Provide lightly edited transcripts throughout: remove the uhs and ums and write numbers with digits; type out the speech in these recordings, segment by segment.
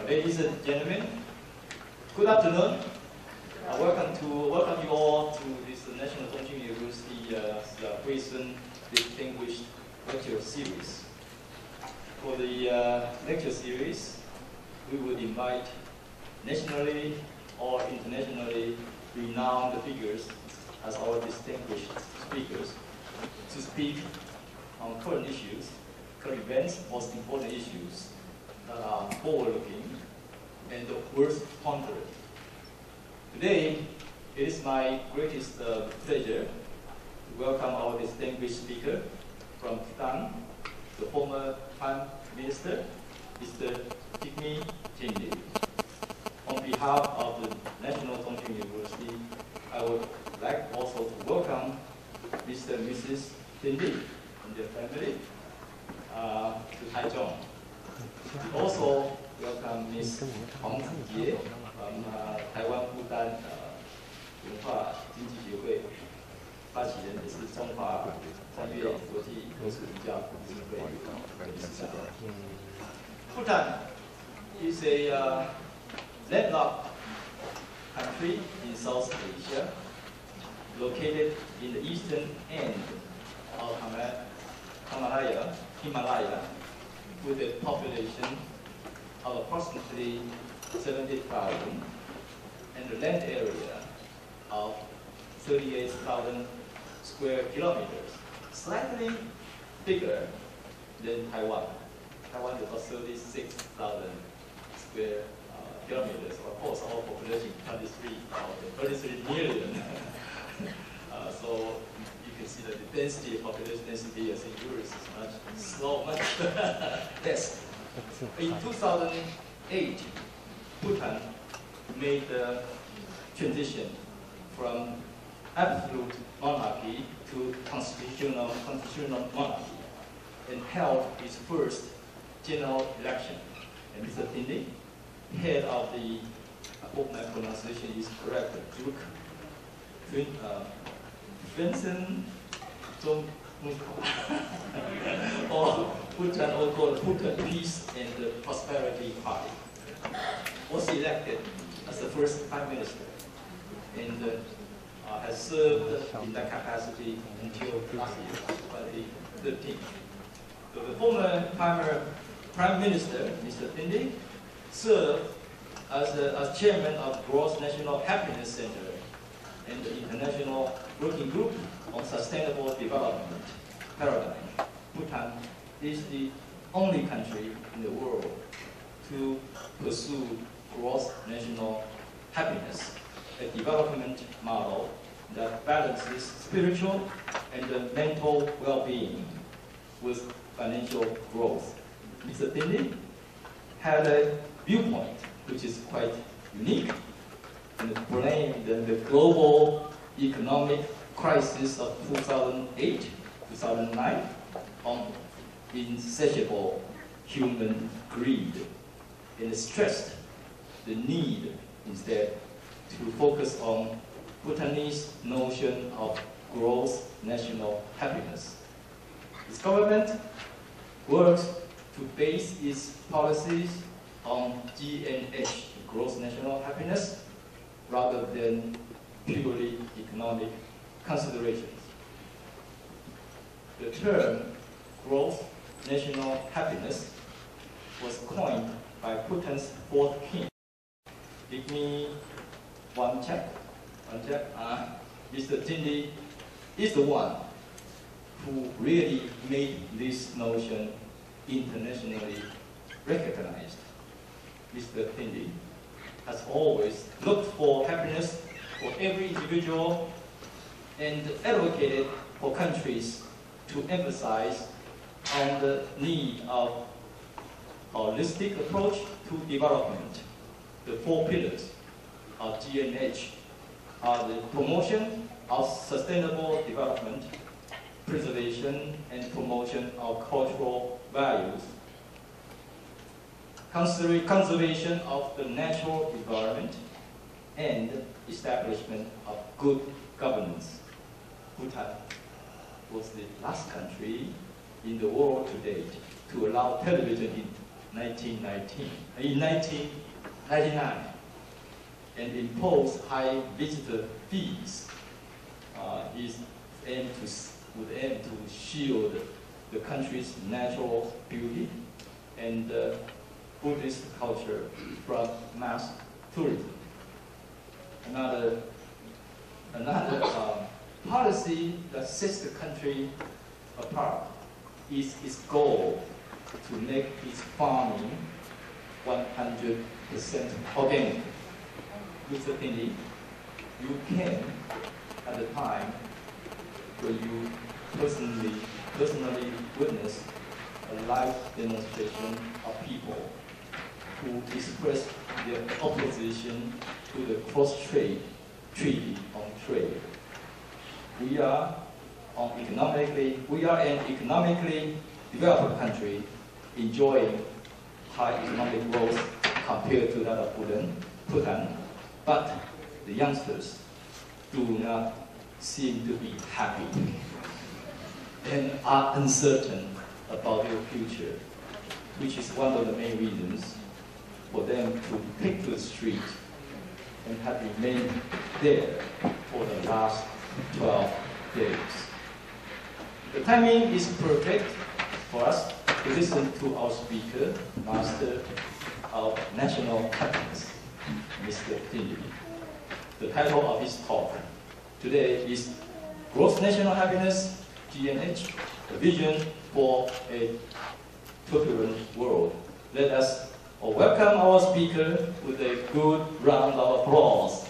Ladies and gentlemen, good afternoon. Welcome you all to this National Chongqing University's recent distinguished lecture series. For the lecture series, we would invite nationally or internationally renowned figures as our distinguished speakers to speak on current issues, current events, most important issues that are forward-looking and worth pondering. Today, it is my greatest pleasure to welcome our distinguished speaker from Bhutan, the former Prime Minister, Mr. Jigmi. On behalf of the National Chongqing University, I would like also to welcome Mr. and Mrs. Thinley and their family to Taichung. Also welcome Ms. Hong Jie from Taiwan Bhutan 文化经济协会发起人，也是中华三月国际科学比较基金会理事长。Bhutan is a landlocked country in South Asia, located in the eastern end of Himalaya, with a population of approximately 70,000 and a land area of 38,000 square kilometers, slightly bigger than Taiwan. Taiwan is about 36,000 square kilometers. Of course, our population is 33 million. So you can see that the density, population density as in Europe is much less. In 2008, Bhutan made the transition from absolute monarchy to constitutional monarchy and held its first general election. And Mr. Thinley, head of the, I hope my pronunciation is correct, Vincent or Bhutan, or called Bhutan Peace and Prosperity Party, was elected as the first Prime Minister and has served in that capacity until last year, 2013. So the former Prime Minister, Mr. Thinley, served as chairman of Gross National Happiness Center and the International Working Group on Sustainable Development Paradigm. Bhutan is the only country in the world to pursue gross national happiness, a development model that balances spiritual and mental well-being with financial growth. Mr. Thinley had a viewpoint which is quite unique and blamed the global economic crisis of 2008, 2009 on insatiable human greed, and stressed the need instead to focus on Bhutanese notion of gross national happiness. Its government works to base its policies on GNH, gross national happiness, rather than purely economic considerations. The term gross national happiness was coined by Bhutan's fourth king, Jigmi Mr. Thinley is the one who really made this notion internationally recognized. Mr. Thinley has always looked for happiness for every individual and advocated for countries to emphasize on the need of holistic approach to development. The four pillars of GNH are the promotion of sustainable development, preservation and promotion of cultural values, conservation of the natural environment, and establishment of good governance. Bhutan was the last country in the world to date to allow television in 1999 and imposed high visitor fees would aim to shield the country's natural beauty and Buddhist culture from mass tourism. Another policy that sets the country apart is its goal to make its farming 100% organic. Mr. Thinley, you came at the time when you personally witnessed a live demonstration of people who expressed their opposition to the cross-trade treaty on trade. We are an economically developed country enjoying high economic growth compared to that of Bhutan, but the youngsters do not seem to be happy and are uncertain about their future, which is one of the main reasons for them to take to the street and have remained there for the last 12 days. The timing is perfect for us to listen to our speaker, Master of National Happiness, Mr. Thinley. The title of his talk today is Gross National Happiness, GNH, a vision for a turbulent world. Let us welcome our speaker with a good round of applause.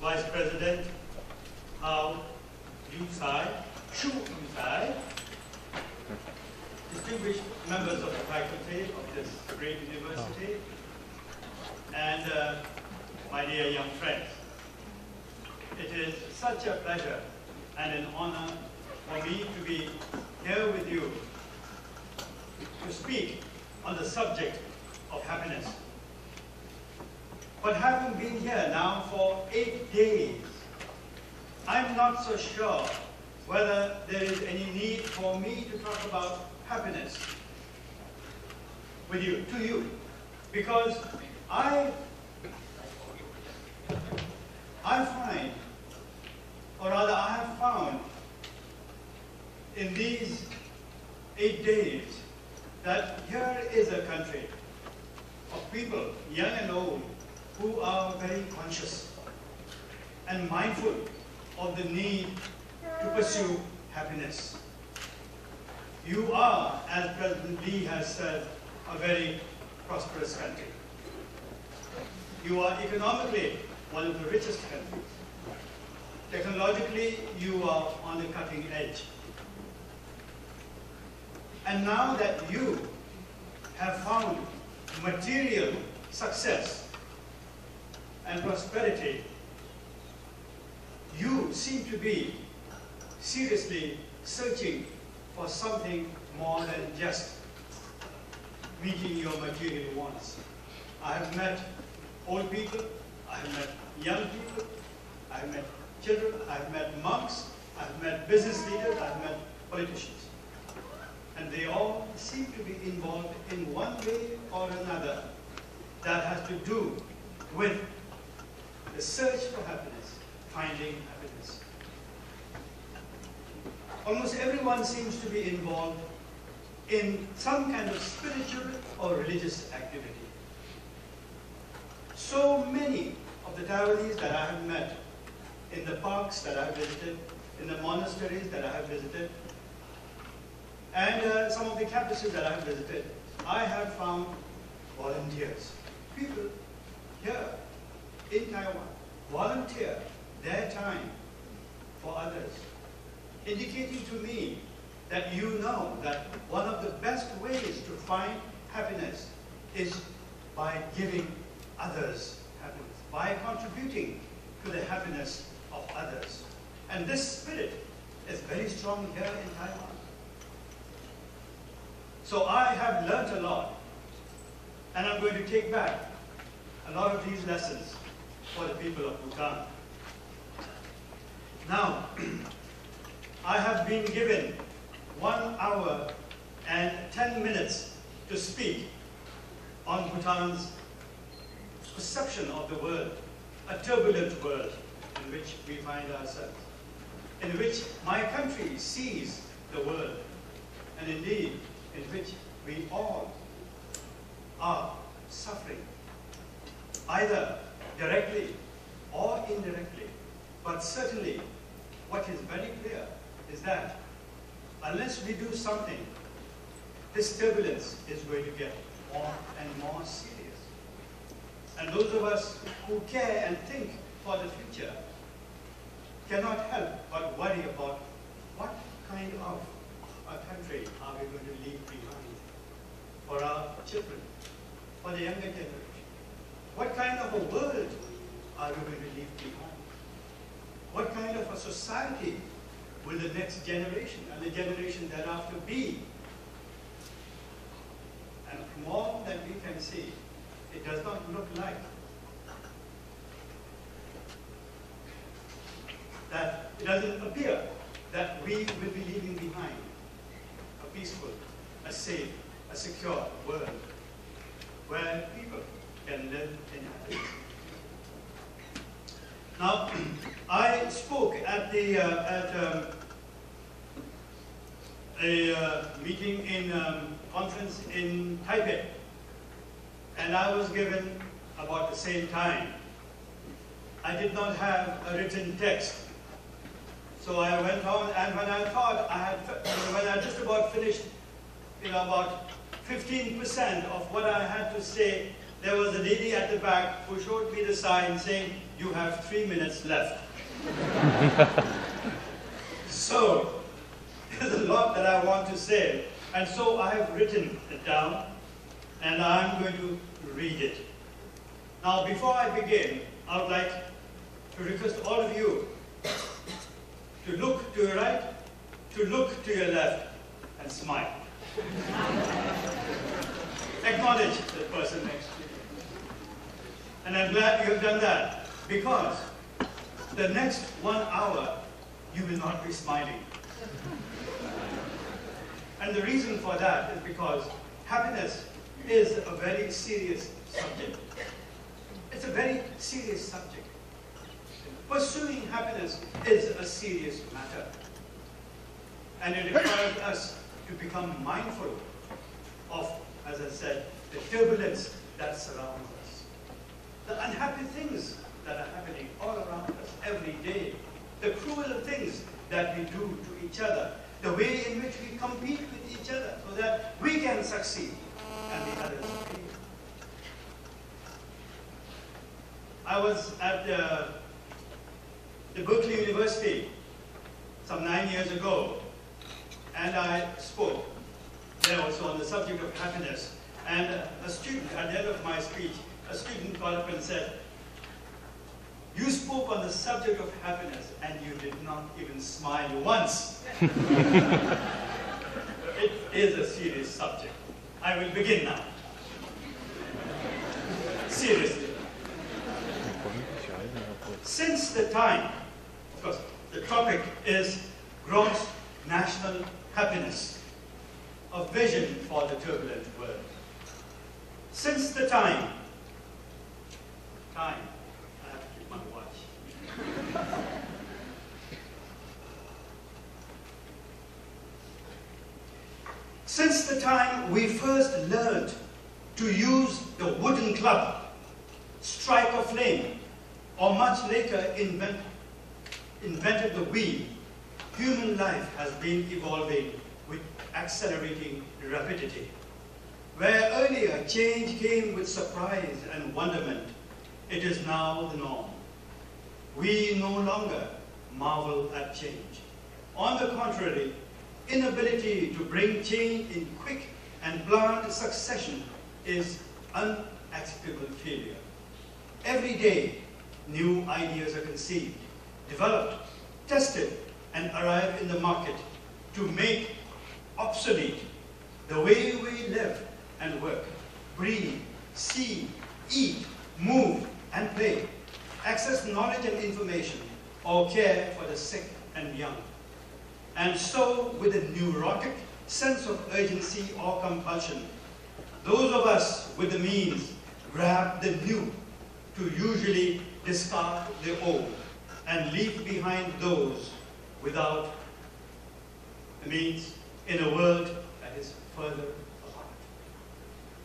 Vice President Chu Yusai, distinguished members of the faculty of this great university, and my dear young friends. It is such a pleasure and an honor for me to be here with you to speak on the subject of happiness. But having been here now for 8 days, I'm not so sure whether there is any need for me to talk about happiness with you, to you, because I find, or rather I have found in these 8 days that here is a country of people, young and old, who are very conscious and mindful of the need to pursue happiness. You are, as President Lee has said, a very prosperous country. You are economically one of the richest countries. Technologically, you are on the cutting edge. And now that you have found material success and prosperity, you seem to be seriously searching for something more than just meeting your material wants. I have met old people, I have met young people, I have met children, I have met monks, I have met business leaders, I have met politicians. And they all seem to be involved in one way or another that has to do with the search for happiness, finding happiness. Almost everyone seems to be involved in some kind of spiritual or religious activity. So many of the devotees that I have met in the parks that I have visited, in the monasteries that I have visited, and some of the campuses that I have visited, I have found volunteers. People here in Taiwan volunteer their time for others, indicating to me that you know that one of the best ways to find happiness is by giving others happiness, by contributing to the happiness of others. And this spirit is very strong here in Taiwan. So I have learnt a lot, and I'm going to take back a lot of these lessons for the people of Bhutan. Now, I have been given 1 hour and 10 minutes to speak on Bhutan's perception of the world, a turbulent world in which we find ourselves, in which my country sees the world, and indeed in which we all are suffering, either directly or indirectly. But certainly, what is very clear is that unless we do something, this turbulence is going to get more and more serious. And those of us who care and think for the future cannot help but worry about what kind of a country are we going to leave behind for our children, for the younger generation. What kind of a world are we going to leave behind? What kind of a society will the next generation and the generation thereafter be? And from all that we can see, it does not look like that, it doesn't appear that we will be leaving behind a peaceful, a safe, a secure world where people can live in happiness. Now, I spoke at a meeting in conference in Taipei, and I was given about the same time. I did not have a written text, so I went on, and when I thought when I just about finished, about 15% of what I had to say, there was a lady at the back who showed me the sign saying, "You have 3 minutes left." So, there's a lot that I want to say, and so I have written it down, and I'm going to read it. Now, before I begin, I would like to request all of you to look to your right, to look to your left, and smile. Acknowledge the person next to you. And I'm glad you have done that, because the next 1 hour, you will not be smiling. And the reason for that is because happiness is a very serious subject. It's a very serious subject. Pursuing happiness is a serious matter. And it requires us to become mindful of, as I said, the turbulence that surrounds us. The unhappy things that are happening all around us every day. The cruel things that we do to each other. The way in which we compete with each other so that we can succeed and the others fail. I was at the Berkeley University some 9 years ago, and I spoke there also on the subject of happiness. And a student, at the end of my speech, a student got up and said, "You spoke on the subject of happiness and you did not even smile once." It is a serious subject. I will begin now. Seriously. Since the time, of course, the topic is gross national happiness, a vision for the turbulent world. Since the time, I have to keep my watch. Since the time we first learned to use the wooden club, strike a flame, or much later invented the wheel, human life has been evolving with accelerating rapidity. Where earlier change came with surprise and wonderment, it is now the norm. We no longer marvel at change. On the contrary, inability to bring change in quick and blunt succession is unacceptable failure. Every day, new ideas are conceived, developed, tested, and arrive in the market to make obsolete the way we live and work, breathe, see, eat, move, and play, access knowledge and information, or care for the sick and young. And so, with a neurotic sense of urgency or compulsion, those of us with the means grab the new to usually discard the old and leave behind those without the means in a world that is further apart.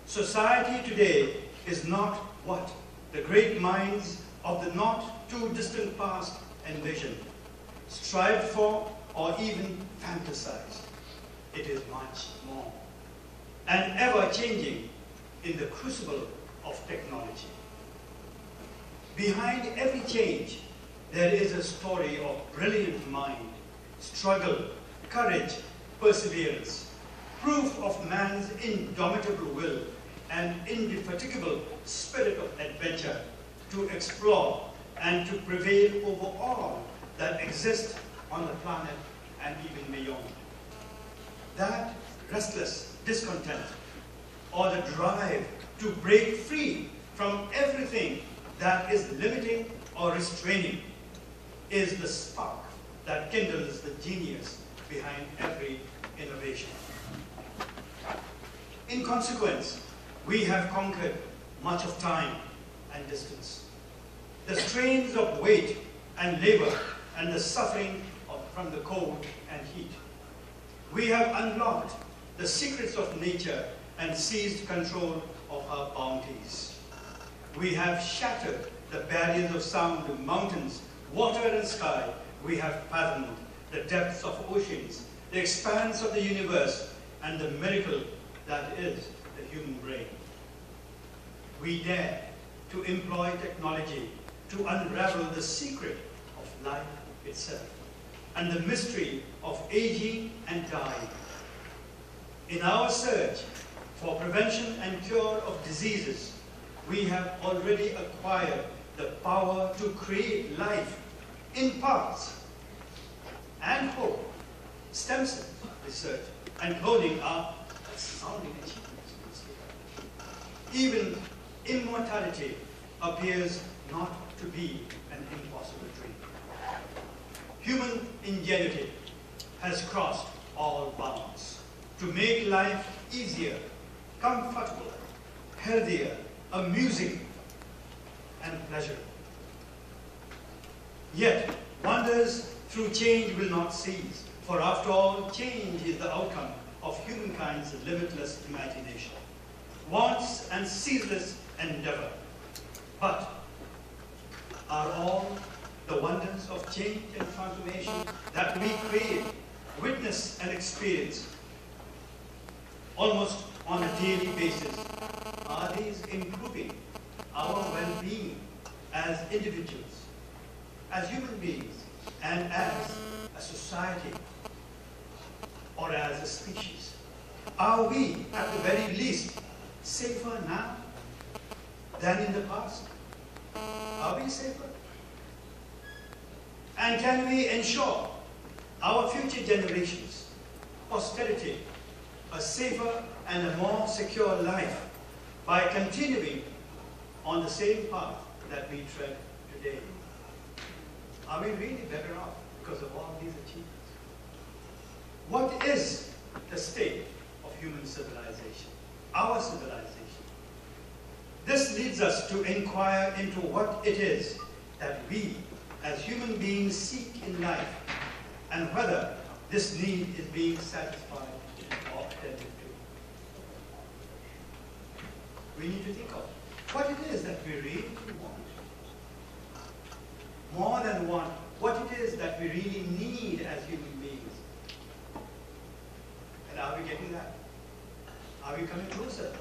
Society today is not what the great minds of the not too distant past envisioned, strived for, or even fantasized. It is much more, and ever changing in the crucible of technology. Behind every change, there is a story of brilliant mind, struggle, courage, perseverance, proof of man's indomitable will and indefatigable spirit of adventure to explore and to prevail over all that exists on the planet and even beyond. That restless discontent, or the drive to break free from everything that is limiting or restraining, is the spark that kindles the genius behind every innovation. In consequence, we have conquered much of time and distance, the strains of weight and labor, and the suffering from the cold and heat. We have unlocked the secrets of nature and seized control of our bounties. We have shattered the barriers of sound of mountains, water, and sky. We have fathomed the depths of oceans, the expanse of the universe, and the miracle that is the human brain. We dare to employ technology to unravel the secret of life itself and the mystery of aging and dying. In our search for prevention and cure of diseases, we have already acquired the power to create life in parts and hope. Stem cell research and cloning are astounding achievements. Even immortality appears not to be an impossible dream. Human ingenuity has crossed all bounds to make life easier, comfortable, healthier, amusing, and pleasurable. Yet, wonders through change will not cease, for after all, change is the outcome of humankind's limitless imagination, wants and ceaseless endeavor. But are all the wonders of change and transformation that we create, witness, and experience almost on a daily basis, are these improving our well-being as individuals, as human beings, and as a society, or as a species? Are we, at the very least, safer now than in the past? Are we safer? And can we ensure our future generations, posterity, a safer and a more secure life by continuing on the same path that we tread today? Are we really better off because of all these achievements? What is the state of human civilization, our civilization? This leads us to inquire into what it is that we as human beings seek in life, and whether this need is being satisfied or attended to. We need to think of what it is that we really want. More than want, what it is that we really need as human beings. And are we getting that? Are we coming closer?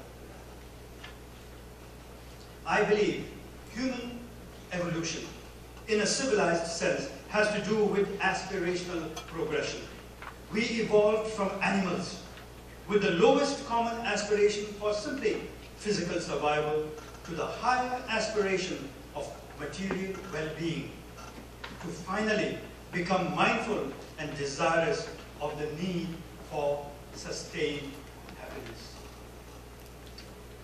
I believe human evolution, in a civilized sense, has to do with aspirational progression. We evolved from animals with the lowest common aspiration for simply physical survival to the higher aspiration of material well-being, to finally become mindful and desirous of the need for sustained happiness.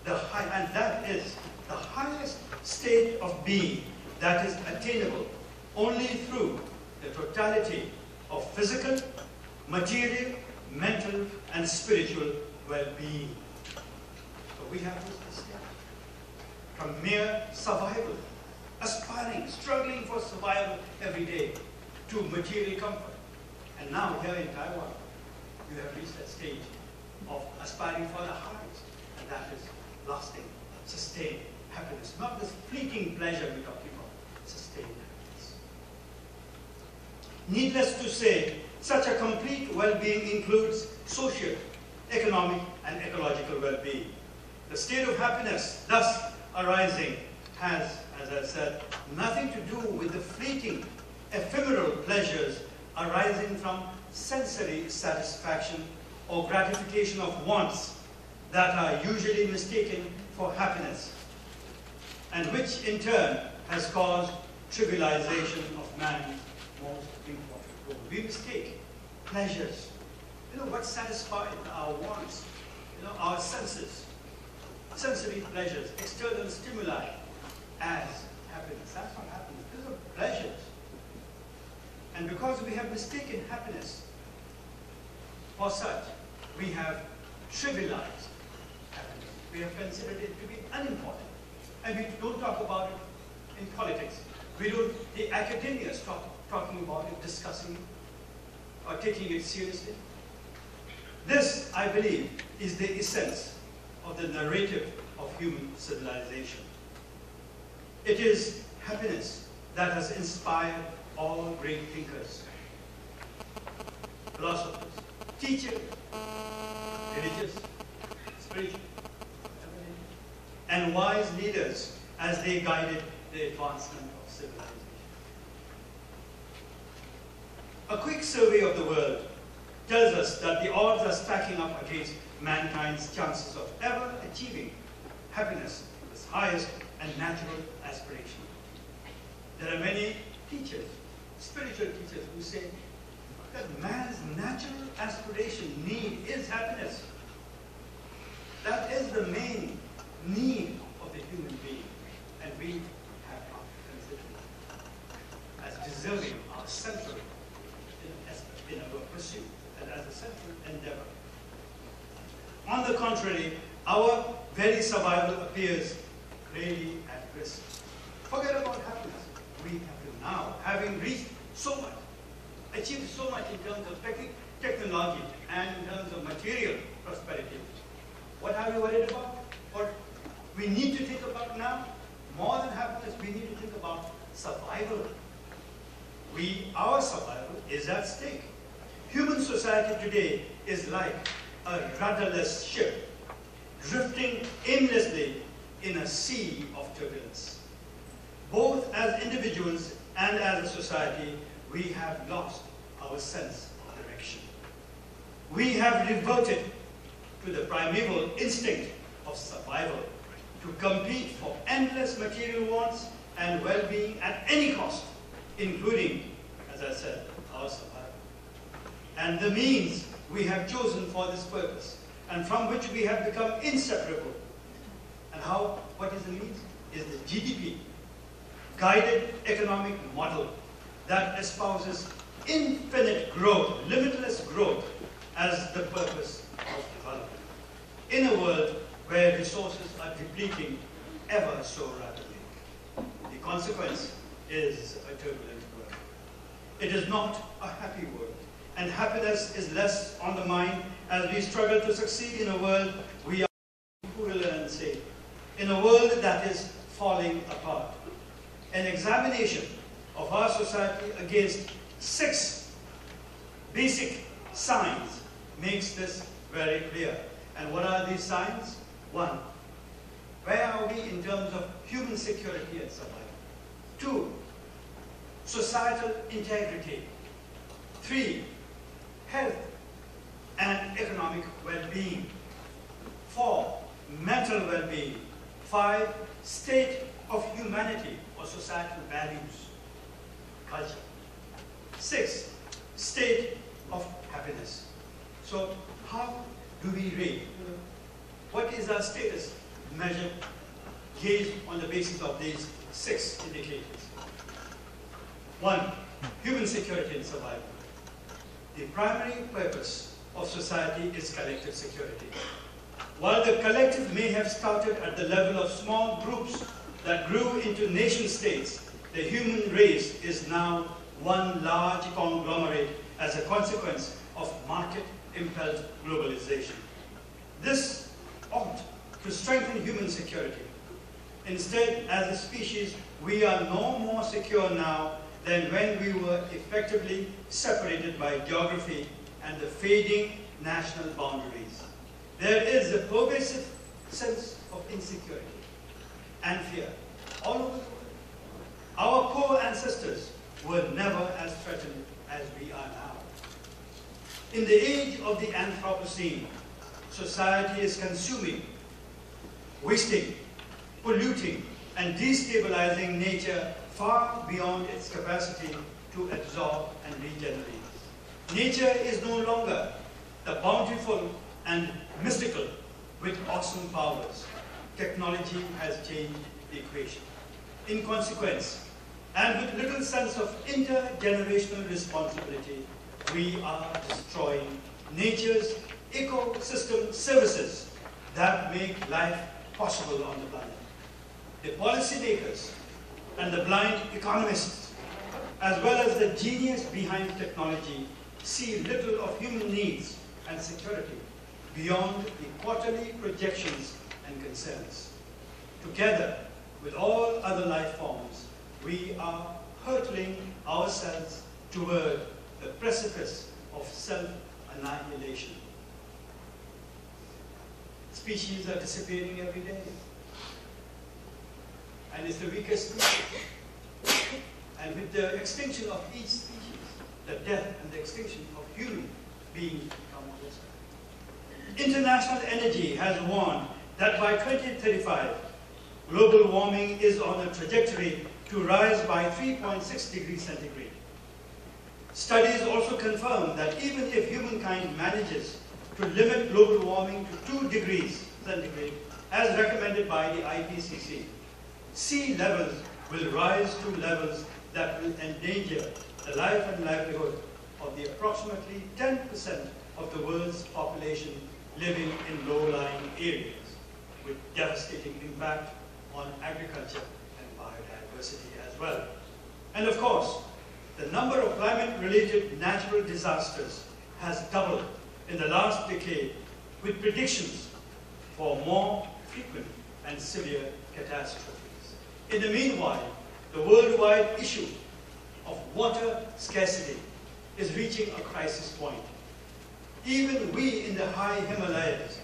And that is the highest state of being that is attainable only through the totality of physical, material, mental, and spiritual well-being. So we have this step from mere survival, aspiring, struggling for survival every day, to material comfort. And now here in Taiwan, you have reached that stage of aspiring for the highest, and that is lasting, sustained happiness. Not this fleeting pleasure we're talking about, sustained happiness. Needless to say, such a complete well-being includes social, economic, and ecological well-being. The state of happiness thus arising has, as I said, nothing to do with the fleeting, ephemeral pleasures arising from sensory satisfaction or gratification of wants that are usually mistaken for happiness, and which in turn has caused trivialization of man's most important goal. We mistake pleasures, what satisfies our wants, our senses, sensory pleasures, external stimuli as happiness. That's not happiness. These are pleasures. And because we have mistaken happiness for such, we have trivialized happiness. We have considered it to be unimportant. And we don't talk about it in politics. We don't, the academia stop talking about it, discussing it, or taking it seriously. This, I believe, is the essence of the narrative of human civilization. It is happiness that has inspired all great thinkers, philosophers, teachers, religious, spiritual, and wise leaders as they guided the advancement of civilization. A quick survey of the world tells us that the odds are stacking up against mankind's chances of ever achieving happiness, this highest and natural aspiration. There are many teachers, spiritual teachers, who say that man's natural aspiration, need, is happiness. That is the main need of the human being, and we have not considered it as deserving our central in our pursuit, and as a central endeavor. On the contrary, our very survival appears really at risk. Forget about happiness. We have to now, having reached so much, achieved so much in terms of technology and in terms of material prosperity, what are we worried about? What we need to think about now, more than happiness, we need to think about survival. Our survival is at stake. Human society today is like a rudderless ship, drifting aimlessly in a sea of turbulence. Both as individuals and as a society, we have lost our sense of direction. We have reverted to the primeval instinct of survival, to compete for endless material wants and well-being at any cost, including, as I said, our survival. And the means we have chosen for this purpose, and from which we have become inseparable. And what is the means? Is the GDP, guided economic model that espouses infinite growth, limitless growth, as the purpose of development. In a world where resources are depleting ever so rapidly. The consequence is a turbulent world. It is not a happy world, and happiness is less on the mind as we struggle to succeed in a world we are, who will learn, say, in a world that is falling apart. An examination of our society against 6 basic signs makes this very clear. And what are these signs? 1, where are we in terms of human security and survival? 2, societal integrity. 3, health and economic well-being. 4, mental well-being. 5, state of humanity or societal values, culture. 6, state of happiness. So how do we rate? What is our status measured, gauged on the basis of these 6 indicators? One, human security and survival. The primary purpose of society is collective security. While the collective may have started at the level of small groups that grew into nation states, the human race is now one large conglomerate as a consequence of market-impelled globalization. This ought to strengthen human security. Instead, as a species, we are no more secure now than when we were effectively separated by geography and the fading national boundaries. There is a pervasive sense of insecurity and fear all over the world. Our poor ancestors were never as threatened as we are now. In the age of the Anthropocene, society is consuming, wasting, polluting, and destabilizing nature far beyond its capacity to absorb and regenerate. Nature is no longer the bountiful and mystical with awesome powers. Technology has changed the equation. In consequence, and with little sense of intergenerational responsibility, we are destroying nature's ecosystem services that make life possible on the planet. The policymakers and the blind economists, as well as the genius behind technology, see little of human needs and security beyond the quarterly projections and concerns. Together with all other life forms, we are hurtling ourselves toward the precipice of self-annihilation. Species are disappearing every day. And it's the weakest species. And with the extinction of each species, the death and the extinction of human beings become closer. International Energy has warned that by 2035, global warming is on a trajectory to rise by 3.6 degrees centigrade. Studies also confirm that even if humankind manages to limit global warming to 2 degrees centigrade, as recommended by the IPCC, sea levels will rise to levels that will endanger the life and livelihood of the approximately 10% of the world's population living in low-lying areas, with devastating impact on agriculture and biodiversity as well. And of course, the number of climate-related natural disasters has doubled in the last decade, with predictions for more frequent and severe catastrophes. In the meanwhile, the worldwide issue of water scarcity is reaching a crisis point. Even we in the high Himalayas,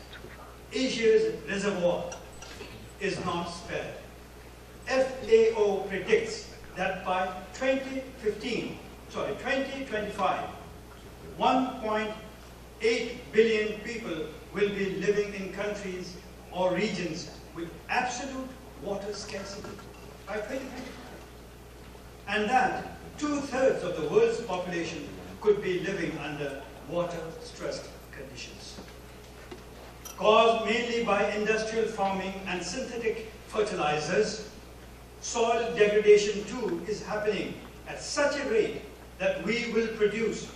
Asia's reservoir is not spared. FAO predicts that by 2025, 1.8 billion people will be living in countries or regions with absolute water scarcity by 2025. And that 2/3 of the world's population could be living under water-stressed conditions. Caused mainly by industrial farming and synthetic fertilizers, soil degradation too is happening at such a rate that we will produce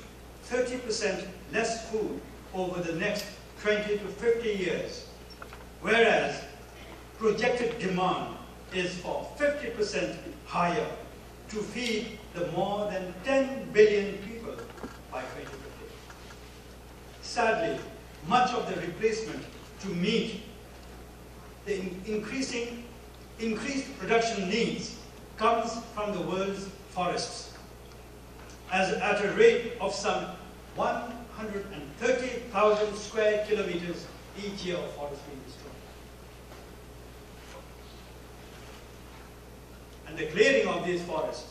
30% less food over the next 20 to 50 years, whereas projected demand is for 50% higher to feed the more than 10 billion people by 2050. Sadly, much of the replacement to meet the increased production needs comes from the world's forests, as at a rate of some 130,000 square kilometers each year of forest being destroyed. And the clearing of these forests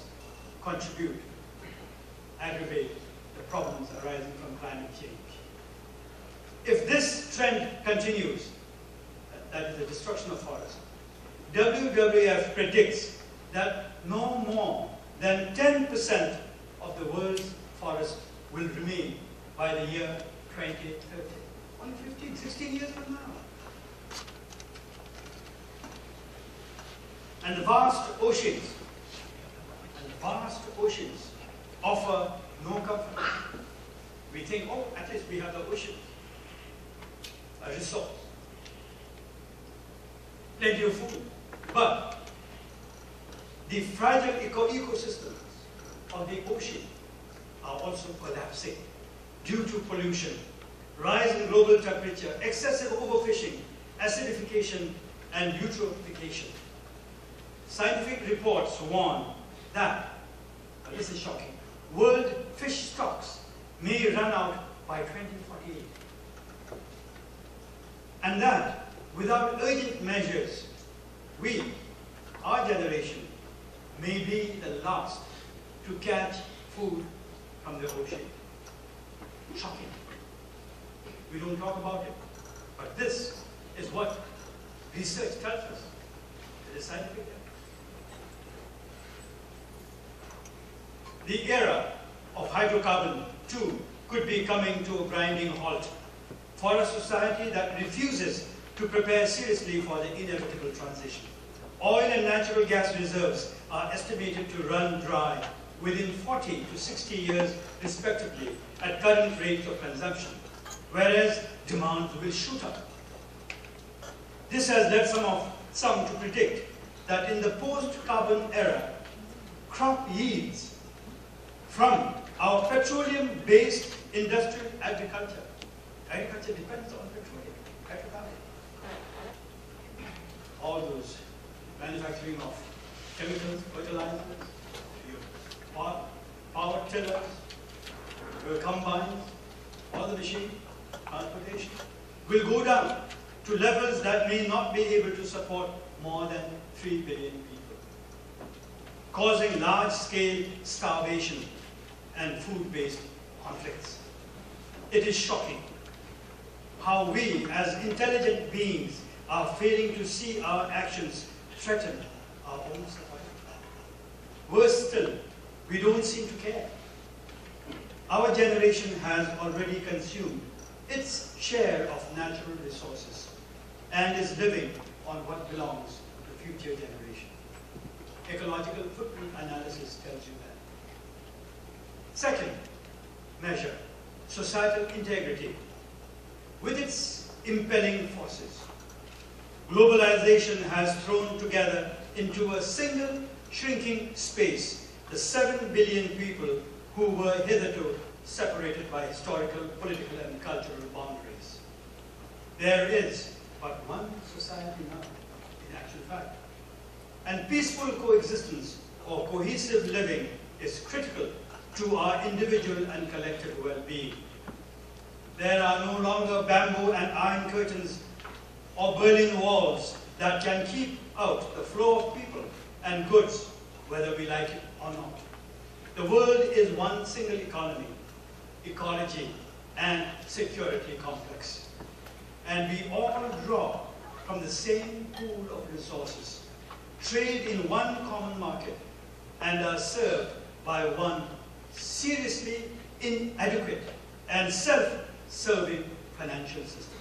aggravate the problems arising from climate change. If this trend continues, that is the destruction of forests, WWF predicts that no more than 10% of the world's forests will remain by the year 2030. Only 15, 16 years from now. And the vast oceans oceans offer no comfort. We think, oh, at least we have the ocean, a resource, plenty of food. But the fragile ecosystems of the ocean are also collapsing due to pollution, rise in global temperature, excessive overfishing, acidification, and eutrophication. Scientific reports warn that, well, this is shocking, world fish stocks may run out by 2048. And that, without urgent measures, we, our generation, may be the last to catch food from the ocean. Shocking. We don't talk about it. But this is what research tells us. It is scientific. The era of hydrocarbon, too, could be coming to a grinding halt for a society that refuses to prepare seriously for the inevitable transition. Oil and natural gas reserves are estimated to run dry within 40 to 60 years, respectively, at current rates of consumption, whereas demand will shoot up. This has led some to predict that in the post-carbon era, crop yields from our petroleum-based industrial agriculture depends on petroleum, petrocarbon. All those manufacturing of chemicals, fertilizers, power tillers, combines, all the machine, transportation, will go down to levels that may not be able to support more than 3 billion people, causing large-scale starvation and food-based conflicts. It is shocking how we, as intelligent beings, are failing to see our actions threaten our own survival. Worse still, we don't seem to care. Our generation has already consumed its share of natural resources and is living on what belongs to future generations. Ecological footprint analysis tells you that. Second measure, societal integrity. With its impelling forces, globalization has thrown together into a single shrinking space the 7 billion people who were hitherto separated by historical, political, and cultural boundaries. There is but one society now, in actual fact. And peaceful coexistence or cohesive living is critical to our individual and collective well-being. There are no longer bamboo and iron curtains or Berlin walls that can keep out the flow of people and goods, whether we like it or not. The world is one single economy, ecology, and security complex. And we all draw from the same pool of resources, trade in one common market, and are served by one seriously inadequate and self-serving financial system.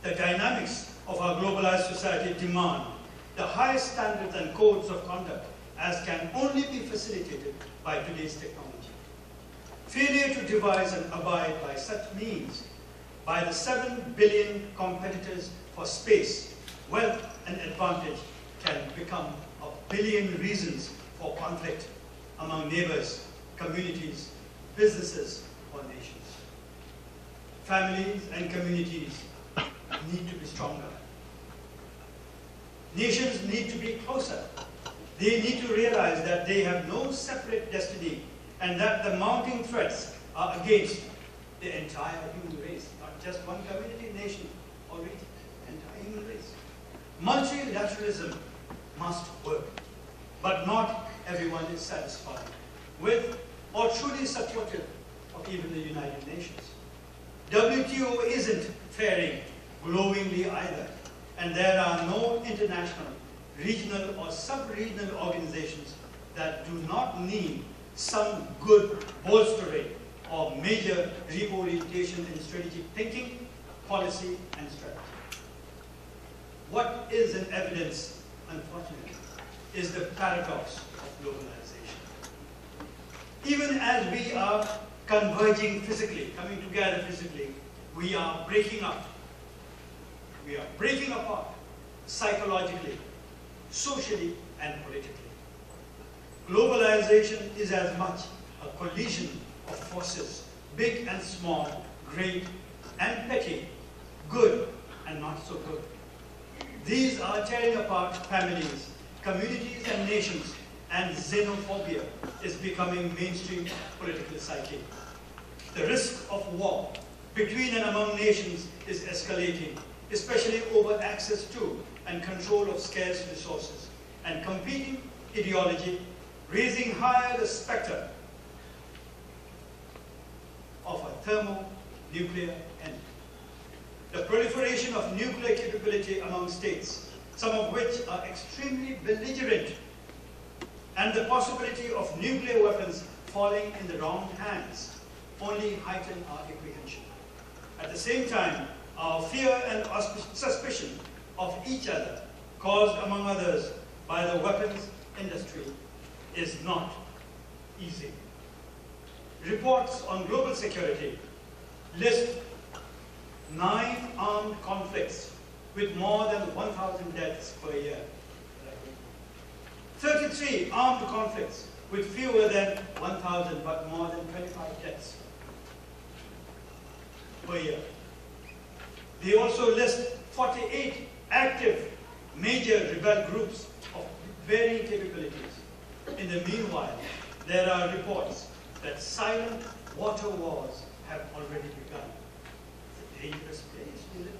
The dynamics of our globalized society demand the highest standards and codes of conduct, as can only be facilitated by today's technology. Failure to devise and abide by such means by the 7 billion competitors for space, wealth, and advantage can become a billion reasons for conflict among neighbors, communities, businesses, or nations. Families and communities need to be stronger. Nations need to be closer. They need to realize that they have no separate destiny and that the mounting threats are against the entire human race, not just one community, nation, or region, the entire human race. Multilateralism must work, but not everyone is satisfied with or truly supportive of even the United Nations. WTO isn't faring glowingly either, and there are no international, regional, or sub-regional organizations that do not need some good bolstering or major reorientation in strategic thinking, policy, and strategy. What is in evidence, unfortunately, is the paradox of globalization. Even as we are converging physically, coming together physically, we are breaking up. We are breaking apart psychologically, socially, and politically. Globalization is as much a collision of forces, big and small, great and petty, good and not so good. These are tearing apart families, communities and nations, and xenophobia is becoming mainstream political psyche. The risk of war between and among nations is escalating, especially over access to and control of scarce resources, and competing ideology raising higher the specter of a thermonuclear enemy. The proliferation of nuclear capability among states, some of which are extremely belligerent, and the possibility of nuclear weapons falling in the wrong hands only heighten our apprehension. At the same time, our fear and suspicion of each other, caused among others by the weapons industry, is not easy. Reports on global security list 9 armed conflicts with more than 1,000 deaths per year. 33 armed conflicts with fewer than 1,000 but more than 25 deaths per year. They also list 48 active major rebel groups of varying capabilities. In the meanwhile, there are reports that silent water wars have already begun. It's a dangerous place to live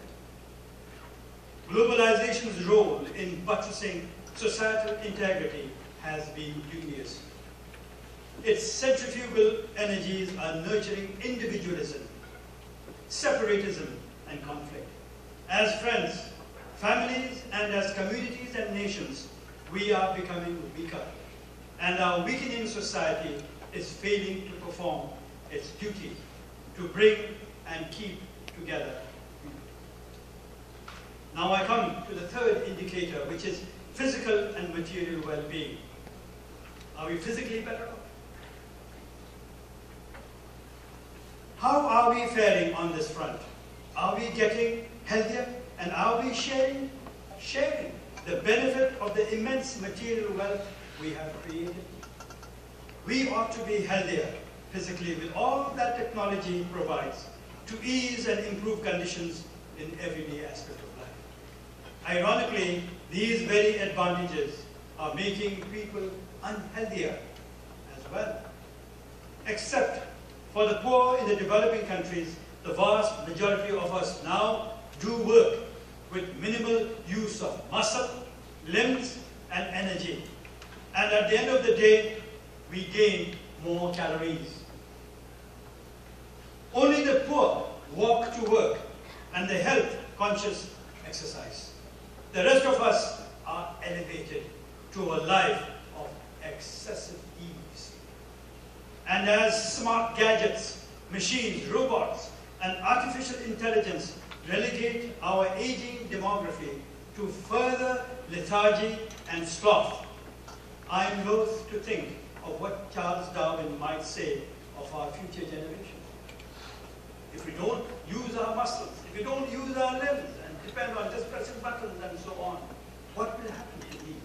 in. Globalization's role in buttressing societal integrity has been dubious. Its centrifugal energies are nurturing individualism, separatism, and conflict. As friends, families, and as communities and nations, we are becoming weaker, and our weakening society is failing to perform its duty to bring and keep together people. Now I come to the third indicator, which is physical and material well-being. Are we physically better off? How are we faring on this front? Are we getting healthier? And are we sharing the benefit of the immense material wealth we have created? We ought to be healthier physically with all that technology provides to ease and improve conditions in everyday aspect of life. Ironically, these very advantages are making people unhealthier as well. Except for the poor in the developing countries, the vast majority of us now do work with minimal use of muscle, limbs, and energy. And at the end of the day, we gain more calories. Only the poor walk to work, and the health-conscious exercise. The rest of us are elevated to a life of excessive ease. And as smart gadgets, machines, robots, and artificial intelligence relegate our aging demography to further lethargy and sloth, I am loath to think of what Charles Darwin might say of our future generations. If we don't use our muscles, if we don't use our limbs and depend on just pressing buttons and so on, what will happen to these?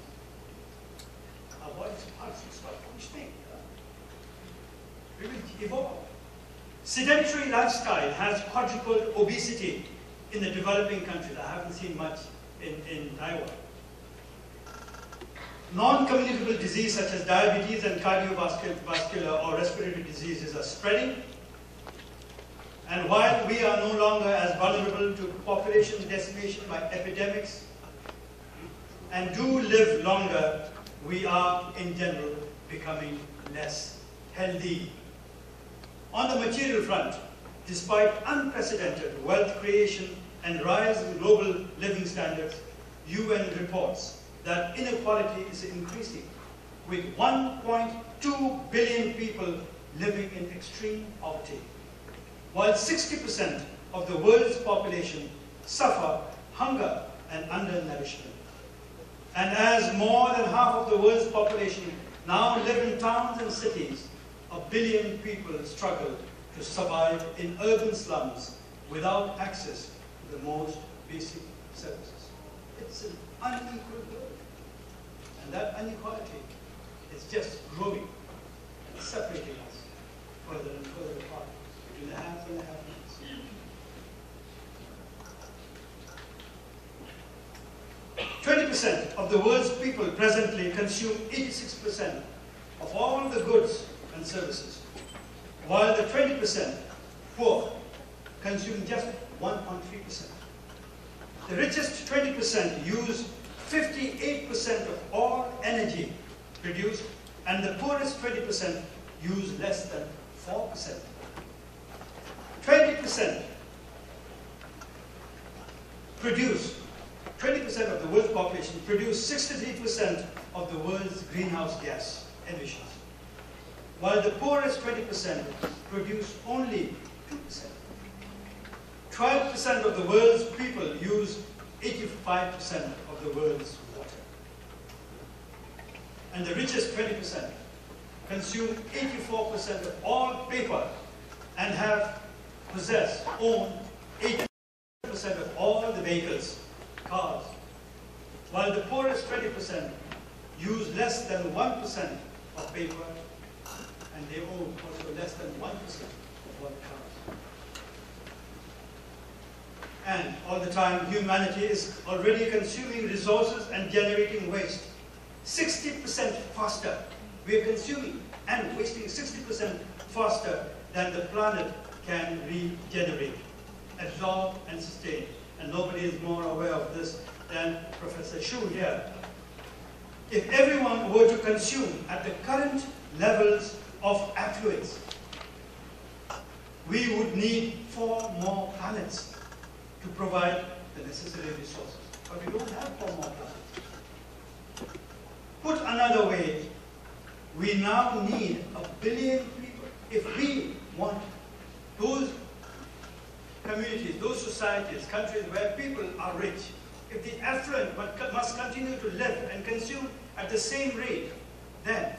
Our bodies parts will stop functioning. We will evolve. Sedentary lifestyle has quadrupled obesity in the developing countries. I haven't seen much in Taiwan. Non-communicable disease such as diabetes and cardiovascular or respiratory diseases are spreading. And while we are no longer as vulnerable to population decimation by epidemics and do live longer, we are in general becoming less healthy. On the material front, despite unprecedented wealth creation and rise in global living standards, UN reports that inequality is increasing, with 1.2 billion people living in extreme poverty, while 60% of the world's population suffer hunger and undernourishment. And as more than half of the world's population now live in towns and cities. 1 billion people struggle to survive in urban slums without access to the most basic services. It's an unequal world. And that inequality is just growing and separating us further and further apart between the haves and the have-nots. 20% of the world's people presently consume 86% of all the goods and services, while the 20% poor consume just 1.3%. The richest 20% use 58% of all energy produced, and the poorest 20% use less than 4%. 20% of the world's population produce 63% of the world's greenhouse gas emissions, while the poorest 20% produce only 2%. 12% of the world's people use 85% of the world's water. And the richest 20% consume 84% of all paper and own 80% of all the vehicles, cars, while the poorest 20% use less than 1% of paper, and they own also less than 1% of all the cars. And all the time, humanity is already consuming resources and generating waste 60% faster. We are consuming and wasting 60% faster than the planet can regenerate, absorb, and sustain. And nobody is more aware of this than Professor Shu here. If everyone were to consume at the current levels of affluence, we would need 4 more planets to provide the necessary resources. But we don't have 4 more planets. Put another way, we now need 1 billion people. If we want those communities, those societies, countries where people are rich, if the affluent must continue to live and consume at the same rate, then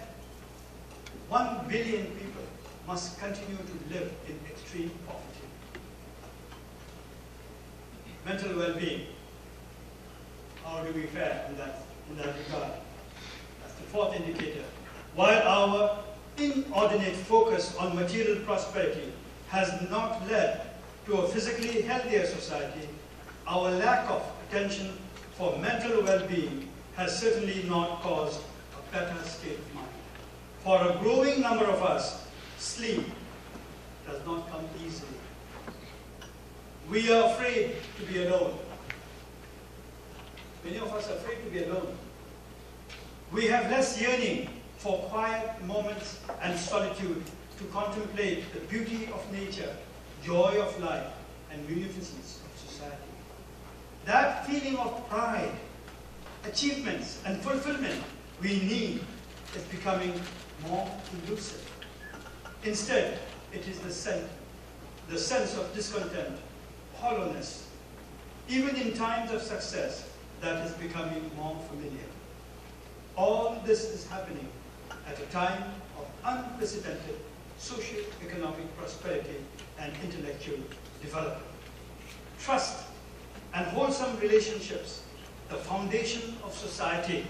1 billion people must continue to live in extreme poverty. Mental well-being. How do we fare in that regard? That's the 4th indicator. While our inordinate focus on material prosperity has not led to a physically healthier society, our lack of attention for mental well-being has certainly not caused a better state of mind. For a growing number of us, sleep does not come easily. We are afraid to be alone. Many of us are afraid to be alone. We have less yearning for quiet moments and solitude to contemplate the beauty of nature, joy of life, and munificence of society. That feeling of pride, achievements, and fulfillment we need is becoming more elusive. Instead, it is the sense of discontent, hollowness, even in times of success, that is becoming more familiar. All this is happening at a time of unprecedented socio-economic prosperity and intellectual development. Trust and wholesome relationships, the foundation of society,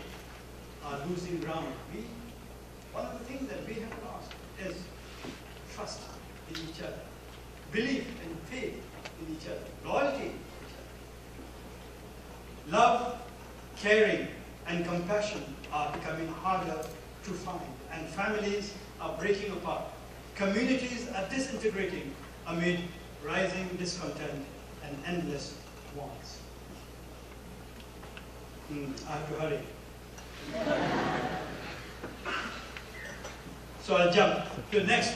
are losing ground. One of the things that we have lost is trust in each other, belief and faith in each other, loyalty to each other. Love, caring, and compassion are becoming harder to find, and families are breaking apart. Communities are disintegrating amid rising discontent and endless wants. I have to hurry. So I'll jump to the next,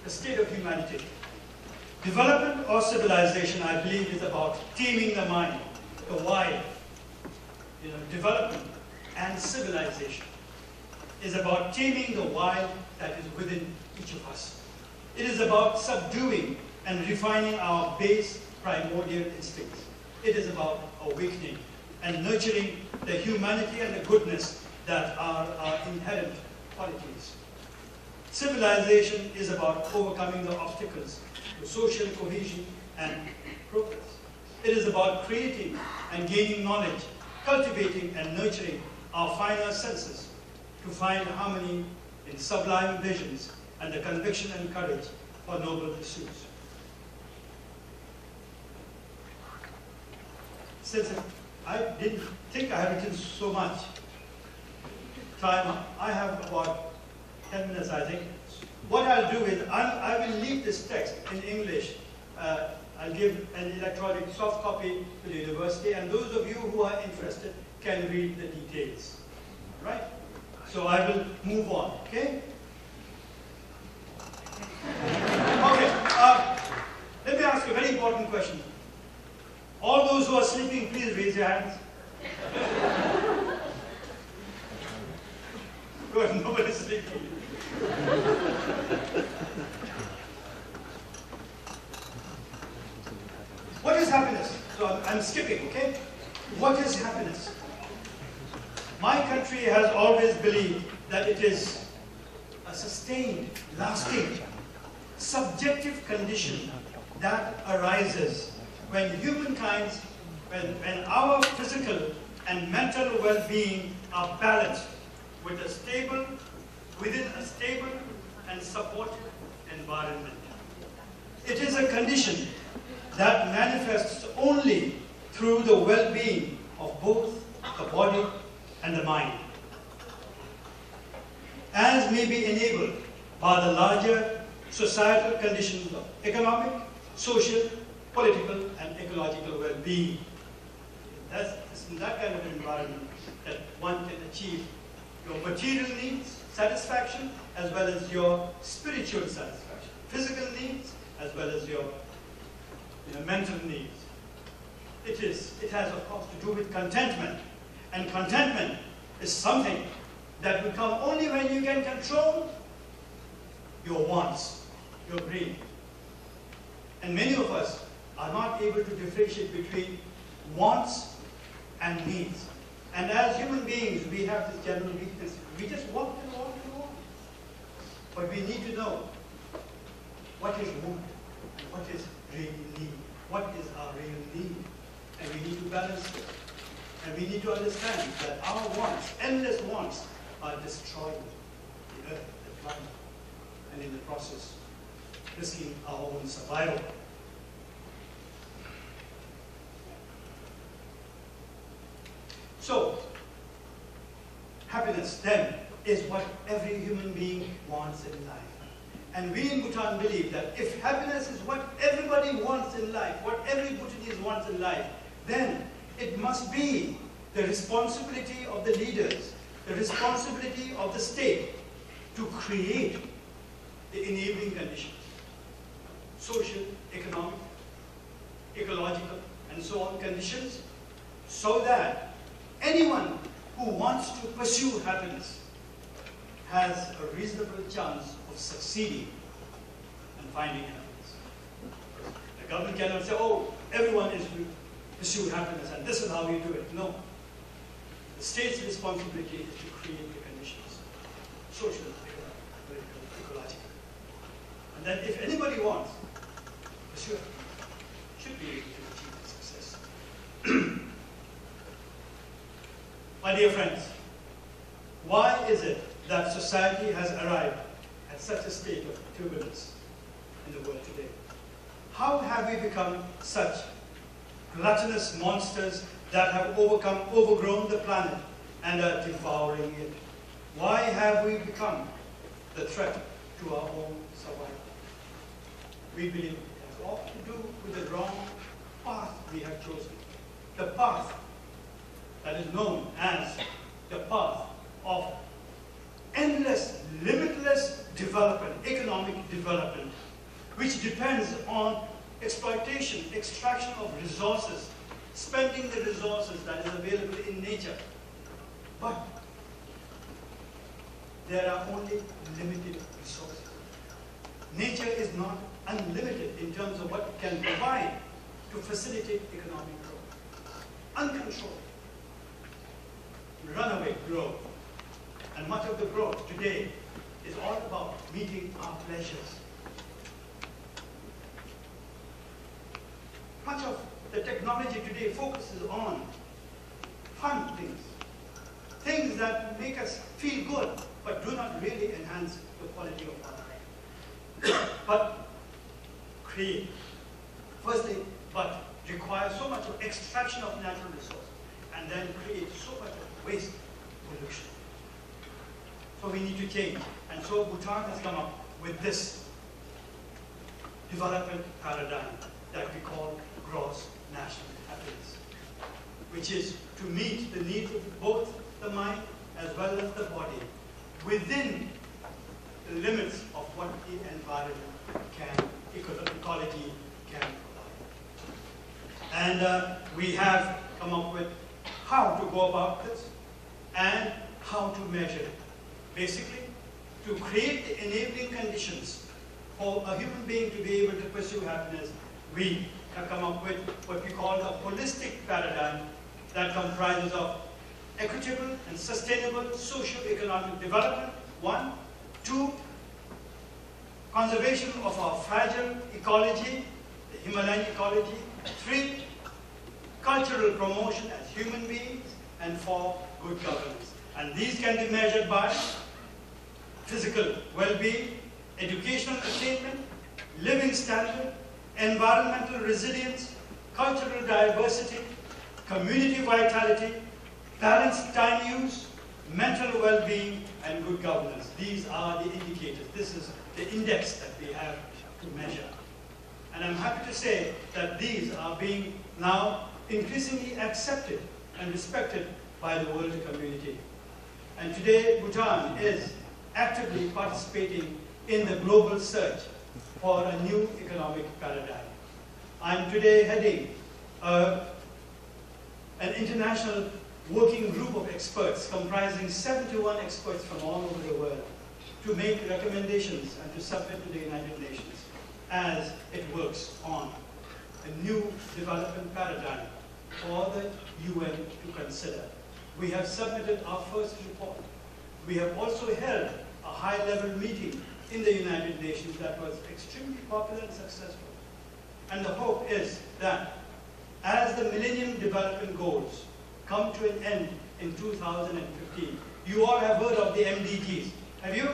the state of humanity. Development or civilization, I believe, is about taming the mind, the wild. Development and civilization is about taming the wild that is within each of us. It is about subduing and refining our base primordial instincts. It is about awakening and nurturing the humanity and the goodness that are our inherent qualities. Civilization is about overcoming the obstacles to social cohesion and progress. It is about creating and gaining knowledge, cultivating and nurturing our finer senses to find harmony in sublime visions and the conviction and courage for noble pursuits. Since I didn't think I had written so much time, I have about 10 minutes, I think. What I'll do is I will leave this text in English. I'll give an electronic soft copy to the university, and those of you who are interested can read the details. Right? So I will move on, okay? Okay, let me ask you a very important question. All those who are sleeping, please raise your hands. Good, nobody's sleeping. What is happiness? So I'm skipping, okay? What is happiness? My country has always believed that it is a sustained, lasting, subjective condition that arises when when our physical and mental well-being are balanced within a stable and supportive environment. It is a condition that manifests only through the well-being of both the body and the mind, as may be enabled by the larger societal conditions of economic, social, political, and ecological well-being. It's in that kind of environment that one can achieve your material needs, satisfaction, as well as your spiritual satisfaction, physical needs, as well as your mental needs. It has, of course, to do with contentment. And contentment is something that will come only when you can control your wants, your brain. And many of us are not able to differentiate between wants and needs. And as human beings, we have this general weakness. We just want and want and want. But we need to know what is want and what is real need. What is our real need? And we need to balance it. And we need to understand that our wants, endless wants, are destroying the earth, the planet, and in the process, risking our own survival. So, happiness then is what every human being wants in life. And we in Bhutan believe that if happiness is what everybody wants in life, what every Bhutanese wants in life, then it must be the responsibility of the leaders, the responsibility of the state to create the enabling conditions, social, economic, ecological, and so on conditions, so that anyone who wants to pursue happiness has a reasonable chance of succeeding and finding happiness. The government cannot say, oh, everyone is to pursue happiness and this is how we do it. No. The state's responsibility is to create the conditions, social, political, ecological. And then if anybody wants to pursue it, should be able to achieve success. My dear friends, why is it that society has arrived at such a state of turbulence in the world today? How have we become such gluttonous monsters that have overgrown the planet and are devouring it? Why have we become the threat to our own survival? We believe it has all to do with the wrong path we have chosen. The path that is known as the path of endless, limitless development, economic development, which depends on exploitation, extraction of resources, spending the resources that is available in nature. But there are only limited resources. Nature is not unlimited in terms of what it can provide to facilitate economic growth. Uncontrolled, runaway growth, and And much of the growth today is all about meeting our pleasures. Much of the technology today focuses on fun things. Things that make us feel good, but do not really enhance the quality of our life. But create. Firstly, but require so much of extraction of natural resources, and then create so much of waste pollution. So we need to change. And so Bhutan has come up with this development paradigm that we call gross national happiness, which is to meet the needs of both the mind as well as the body within the limits of what the environment can, ecology can provide. And we have come up with how to go about this and how to measure it. Basically, to create the enabling conditions for a human being to be able to pursue happiness, we have come up with what we call a holistic paradigm that comprises of equitable and sustainable socio-economic development, 1. 2, conservation of our fragile ecology, the Himalayan ecology. 3, cultural promotion as human beings. And 4, good governance. And these can be measured by physical well-being, educational attainment, living standard, environmental resilience, cultural diversity, community vitality, balanced time use, mental well-being, and good governance. These are the indicators. This is the index that we have to measure. And I'm happy to say that these are being now increasingly accepted and respected by the world community. And today, Bhutan is actively participating in the global search for a new economic paradigm. I'm today heading an international working group of experts comprising 71 experts from all over the world to make recommendations and to submit to the United Nations as it works on a new development paradigm for the UN to consider. We have submitted our first report. We have also held a high-level meeting in the United Nations that was extremely popular and successful. And the hope is that as the Millennium Development Goals come to an end in 2015, you all have heard of the MDGs, have you?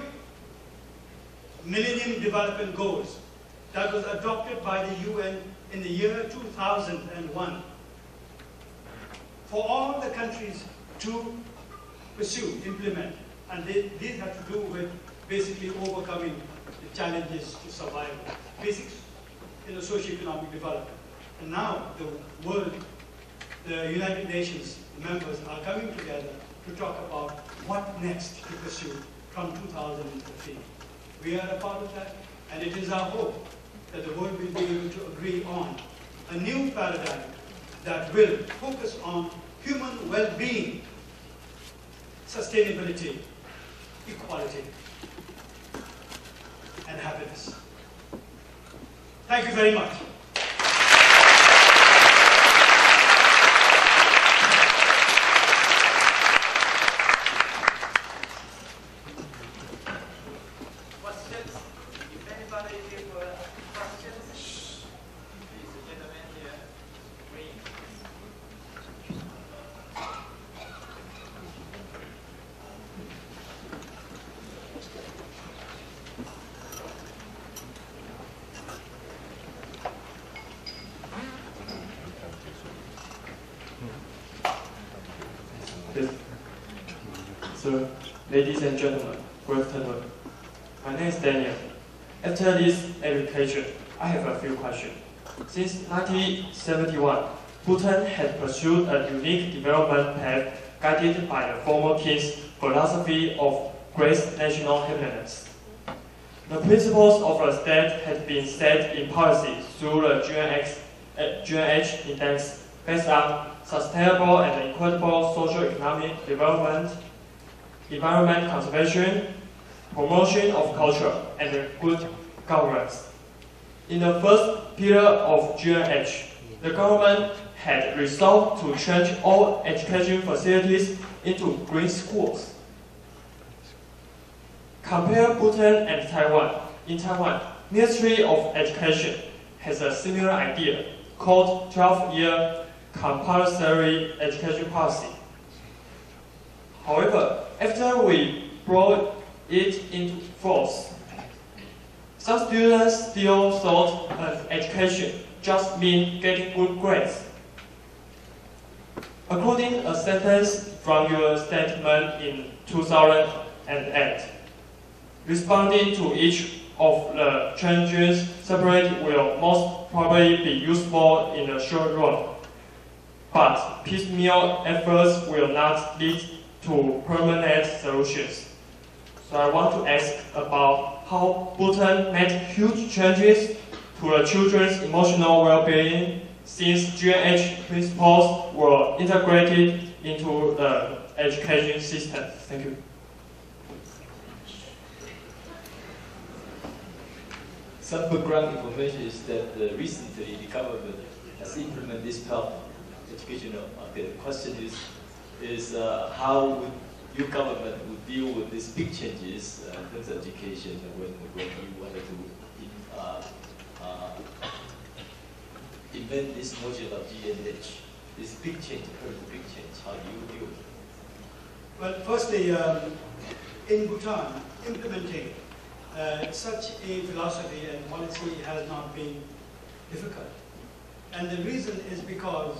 Millennium Development Goals that was adopted by the UN in the year 2001 for all the countries to pursue, implement. And these have to do with basically overcoming the challenges to survival, basics in the socio-economic development. And now the world, the United Nations members are coming together to talk about what next to pursue from 2015. We are a part of that, and it is our hope that the world will be able to agree on a new paradigm that will focus on human well-being, sustainability, equality, and happiness. Thank you very much. Questions? If anybody here for questions, please, the gentleman here, green. Yes. So, ladies and gentlemen, good afternoon. My name is Daniel. After this education, I have a few questions. Since 1971, Bhutan has pursued a unique development path guided by the former king's philosophy of great national happiness. The principles of the state have been set in policy through the GNH Index based on sustainable and equitable socio-economic development, environment conservation, promotion of culture, and good governance. In the first pillar of GNH, the government had resolved to change all education facilities into green schools. Compare Bhutan and Taiwan. In Taiwan, Ministry of Education has a similar idea called 12-year compulsory education policy. However, after we brought it into force, some students still thought education just means getting good grades. According to a sentence from your statement in 2008, responding to each of the changes separately will most probably be useful in the short run, but piecemeal efforts will not lead to permanent solutions. So I want to ask about how Bhutan made huge changes to the children's emotional well-being since GNH principles were integrated into the education system. Thank you. Some background information is that recently the government has implemented this 12 educational. The question is how would your government would deal with these big changes in terms of education when you wanted to invent this notion of GNH, this big change, big change, how do you deal with it? Well, firstly, in Bhutan, implementing such a philosophy and policy has not been difficult. And the reason is because,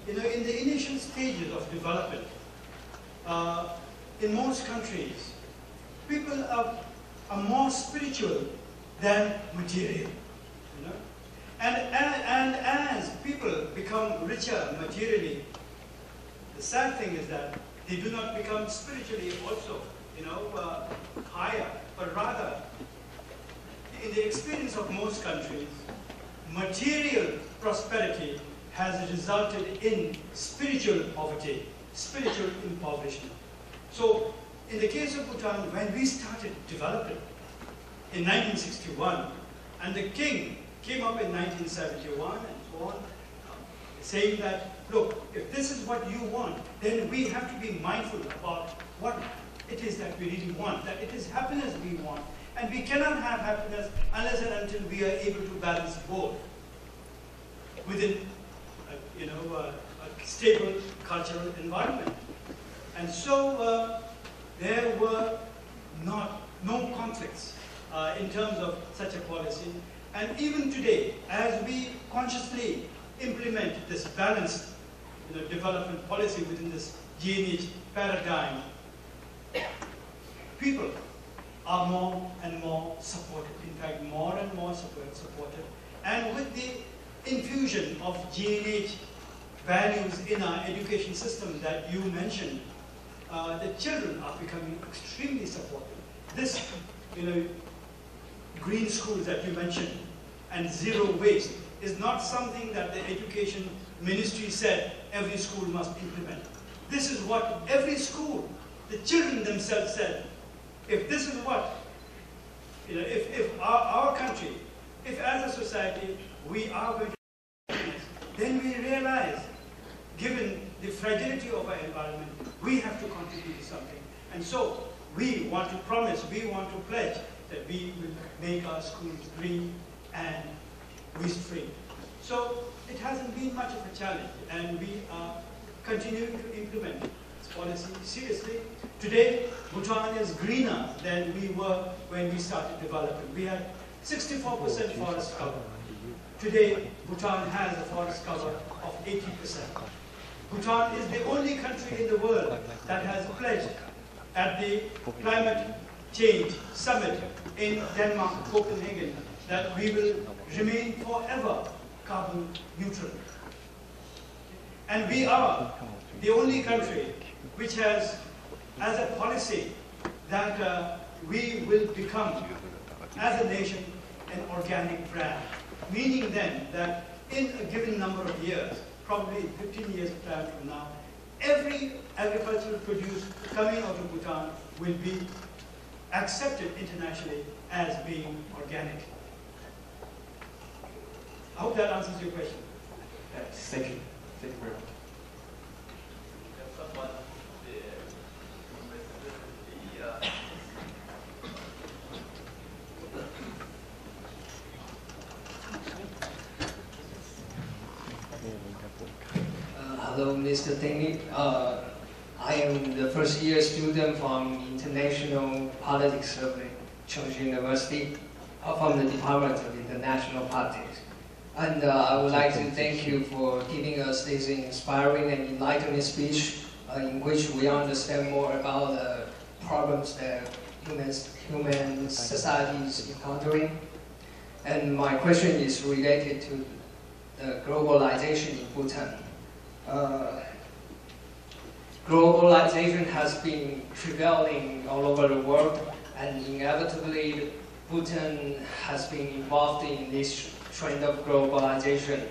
in the initial stages of development, in most countries, people are more spiritual than material. And as people become richer materially, the sad thing is that they do not become spiritually also, higher, but rather, in the experience of most countries, material prosperity has resulted in spiritual poverty, spiritual impoverishment. So, in the case of Bhutan, when we started developing in 1961, and the king came up in 1971 and so on, saying that, look, if this is what you want, then we have to be mindful about what it is that we really want, that it is happiness we want, and we cannot have happiness unless and until we are able to balance both within a stable cultural environment. And so there were no conflicts in terms of such a policy. And even today, as we consciously implement this balanced development policy within this GNH paradigm, people are more and more supported. In fact, more and more supported. And with the infusion of GNH values in our education system that you mentioned, the children are becoming extremely supportive. This, green schools that you mentioned and zero waste is not something that the education ministry said every school must implement. This is what every school, the children themselves said. If this is what, if our country, if as a society we are going to do this, then we realize, given the fragility of our environment, we have to contribute to something. And so we want to promise, we want to pledge that we will make our schools green and waste-free. So it hasn't been much of a challenge, and we are continuing to implement this policy seriously. Today, Bhutan is greener than we were when we started development. We had 64% forest cover. Today, Bhutan has a forest cover of 80%. Bhutan is the only country in the world that has pledged at the Climate Change Summit in Denmark, Copenhagen, that we will remain forever carbon neutral. And we are the only country which has, as a policy, that we will become, as a nation, an organic brand. Meaning then that in a given number of years, probably 15 years of time from now, every agricultural produce coming out of Bhutan will be accepted internationally as being organic. I hope that answers your question. Yes, thank you. Thank you very much. Hello, Mr. Thinley. I am the first year student from International Politics of Chengchi University, from the Department of International Politics. And I would like to thank you for giving us this inspiring and enlightening speech in which we understand more about the problems that human society is encountering. And my question is related to the globalization in Bhutan. Globalization has been prevailing all over the world, and inevitably Bhutan has been involved in this trend of globalization.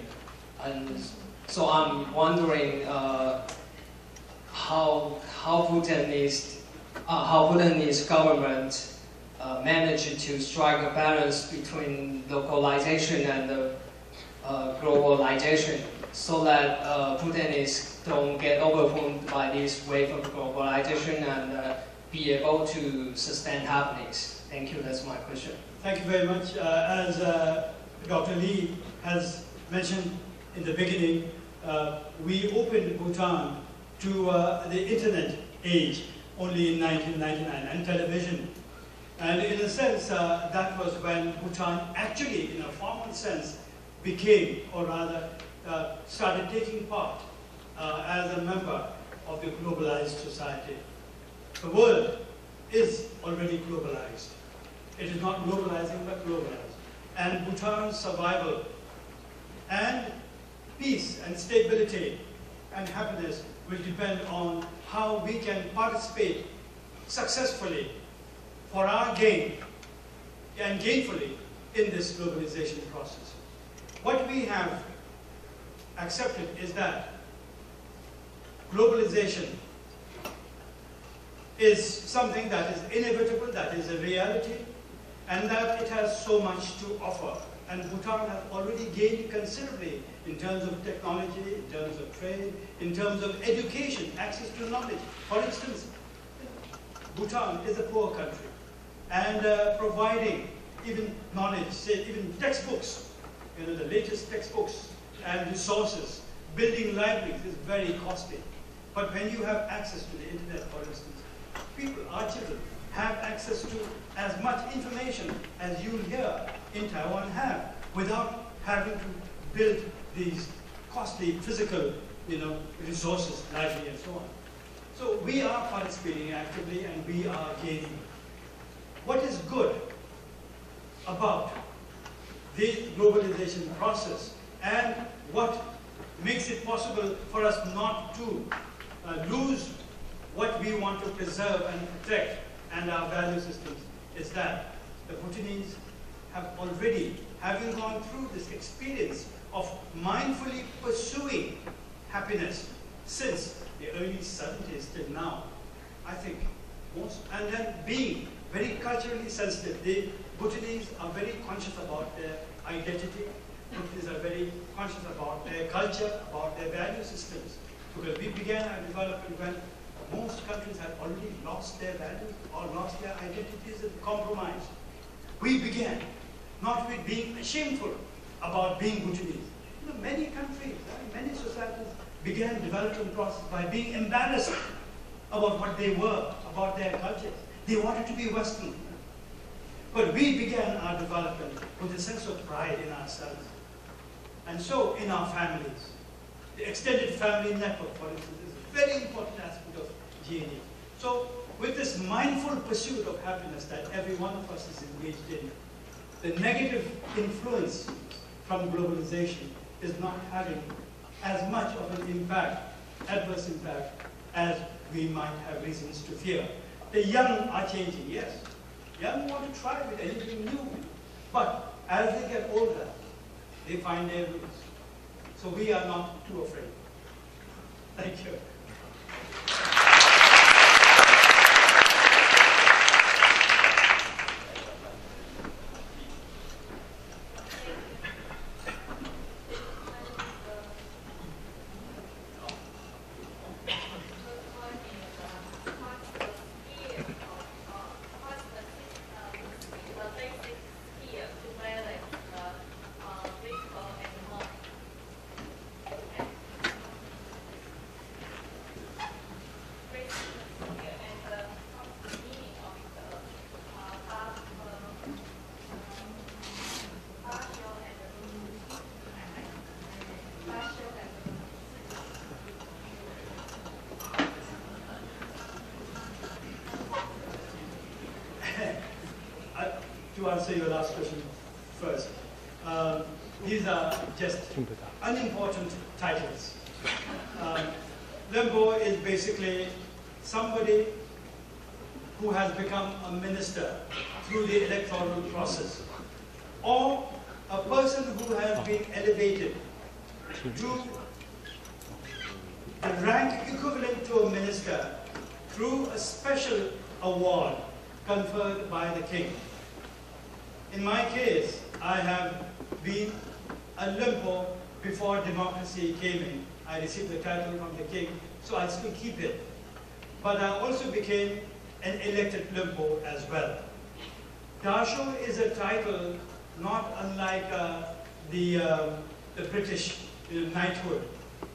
And so I'm wondering how Bhutanese government managed to strike a balance between localization and globalization, so that Bhutanese don't get overwhelmed by this wave of globalization and be able to sustain happiness. Thank you. That's my question. Thank you very much. As Dr. Lee has mentioned in the beginning, we opened Bhutan to the internet age only in 1999, and television. And in a sense, that was when Bhutan actually, in a formal sense, became, or rather, started taking part as a member of the globalized society. The world is already globalized. It is not globalizing, but globalized. And Bhutan's survival and peace and stability and happiness will depend on how we can participate successfully for our gain and gainfully in this globalization process. What we have accepted is that globalization is something that is inevitable, that is a reality, and that it has so much to offer. And Bhutan has already gained considerably in terms of technology, in terms of trade, in terms of education, access to knowledge. For instance, Bhutan is a poor country, and providing even knowledge, say even textbooks, the latest textbooks and resources, building libraries is very costly. But when you have access to the internet, for instance, people, our children, have access to as much information as you here in Taiwan have, without having to build these costly physical, resources, library and so on. So we are participating actively and we are gaining. What is good about the globalization process, and what makes it possible for us not to lose what we want to preserve and protect and our value systems, is that the Bhutanese have already, having gone through this experience of mindfully pursuing happiness since the early 70s till now, I think, and then being very culturally sensitive. The Bhutanese are very conscious about their identity. Bhutanese are very conscious about their culture, about their value systems. Because we began our development when most countries had already lost their values or lost their identities and compromised. We began not with being shameful about being Bhutanese. Many countries, many societies began the development process by being embarrassed about what they were, about their cultures. They wanted to be Western. But we began our development with a sense of pride in ourselves. And so in our families, the extended family network, for instance, is a very important aspect of GNE. So with this mindful pursuit of happiness that every one of us is engaged in, the negative influence from globalization is not having as much of an impact, adverse impact, as we might have reasons to fear. The young are changing, yes. Young want to try with anything new. But as they get older, they find their roots. So we are not too afraid. Thank you. To answer your last question first, these are just unimportant titles. Limbo is basically somebody who has become a minister through the electoral process, or a person who has been elevated to the rank equivalent to a minister through a special award conferred by the king. In my case, I have been a limpo before democracy came in. I received the title from the king, so I still keep it. But I also became an elected limpo as well. Dasho is a title not unlike the British knighthood,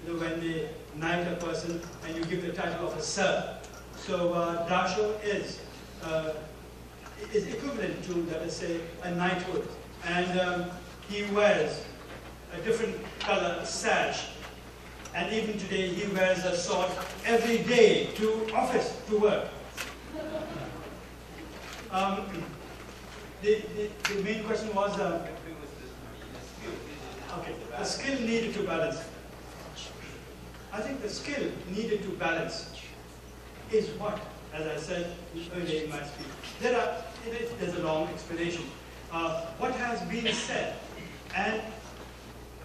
when they knight a person and you give the title of a sir. So Dasho is equivalent to, let us say, a knighthood. And he wears a different color sash. And even today, he wears a sword every day to office, to work. The main question was, okay, the skill needed to balance. I think the skill needed to balance is what, as I said earlier in my speech. There's a long explanation. What has been said, and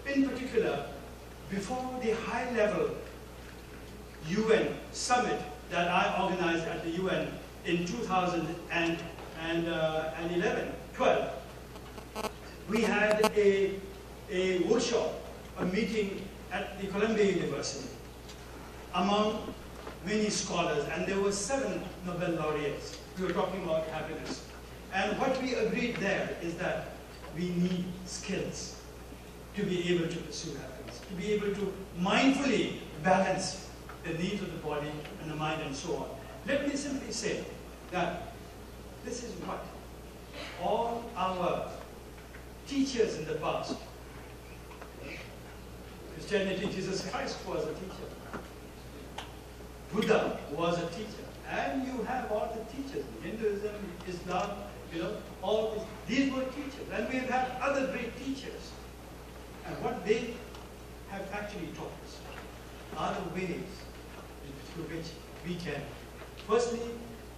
in particular, before the high-level UN summit that I organized at the UN in 2012, we had a workshop, a meeting at the Columbia University among many scholars, and there were 7 Nobel laureates. We were talking about happiness. And what we agreed there is that we need skills to be able to pursue happiness, to be able to mindfully balance the needs of the body and the mind and so on. Let me simply say that this is what all our teachers in the past, Christianity, Jesus Christ was a teacher. Buddha was a teacher. And you have all the teachers, Hinduism, Islam, all these were teachers. And we have had other great teachers. And what they have actually taught us are the ways through which we can, firstly,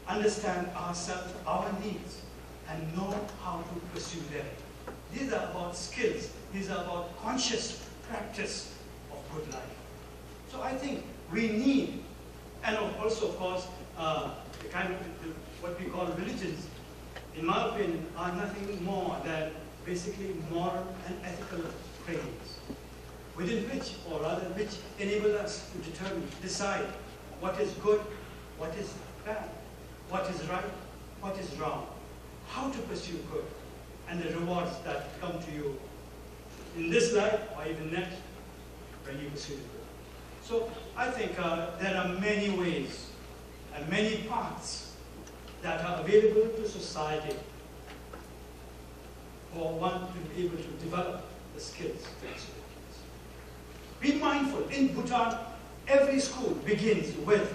understand ourselves, our needs, and know how to pursue them. These are about skills. These are about conscious practice of good life. So I think we need, and also, of course, the kind of what we call religions, in my opinion, are nothing more than basically moral and ethical trainings, within which, or rather which, enable us to determine, decide what is good, what is bad, what is right, what is wrong, how to pursue good, and the rewards that come to you in this life or even next when you pursue the good. So I think there are many ways and many paths that are available to society for one to be able to develop the skills. Be mindful. In Bhutan, every school begins with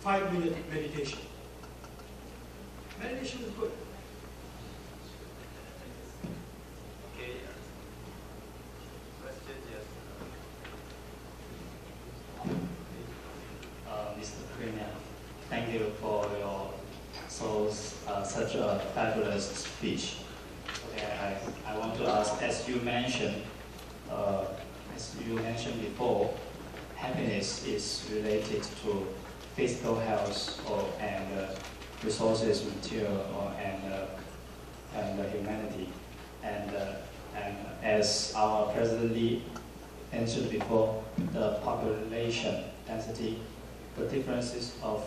5-minute meditation. Meditation is good. Okay. Question, yes. Mr. Premier, thank you for your such a fabulous speech. Okay, I want to ask, as you mentioned before, happiness is related to physical health and resources, material, and humanity. And as our President Lee mentioned before, the population density, the differences of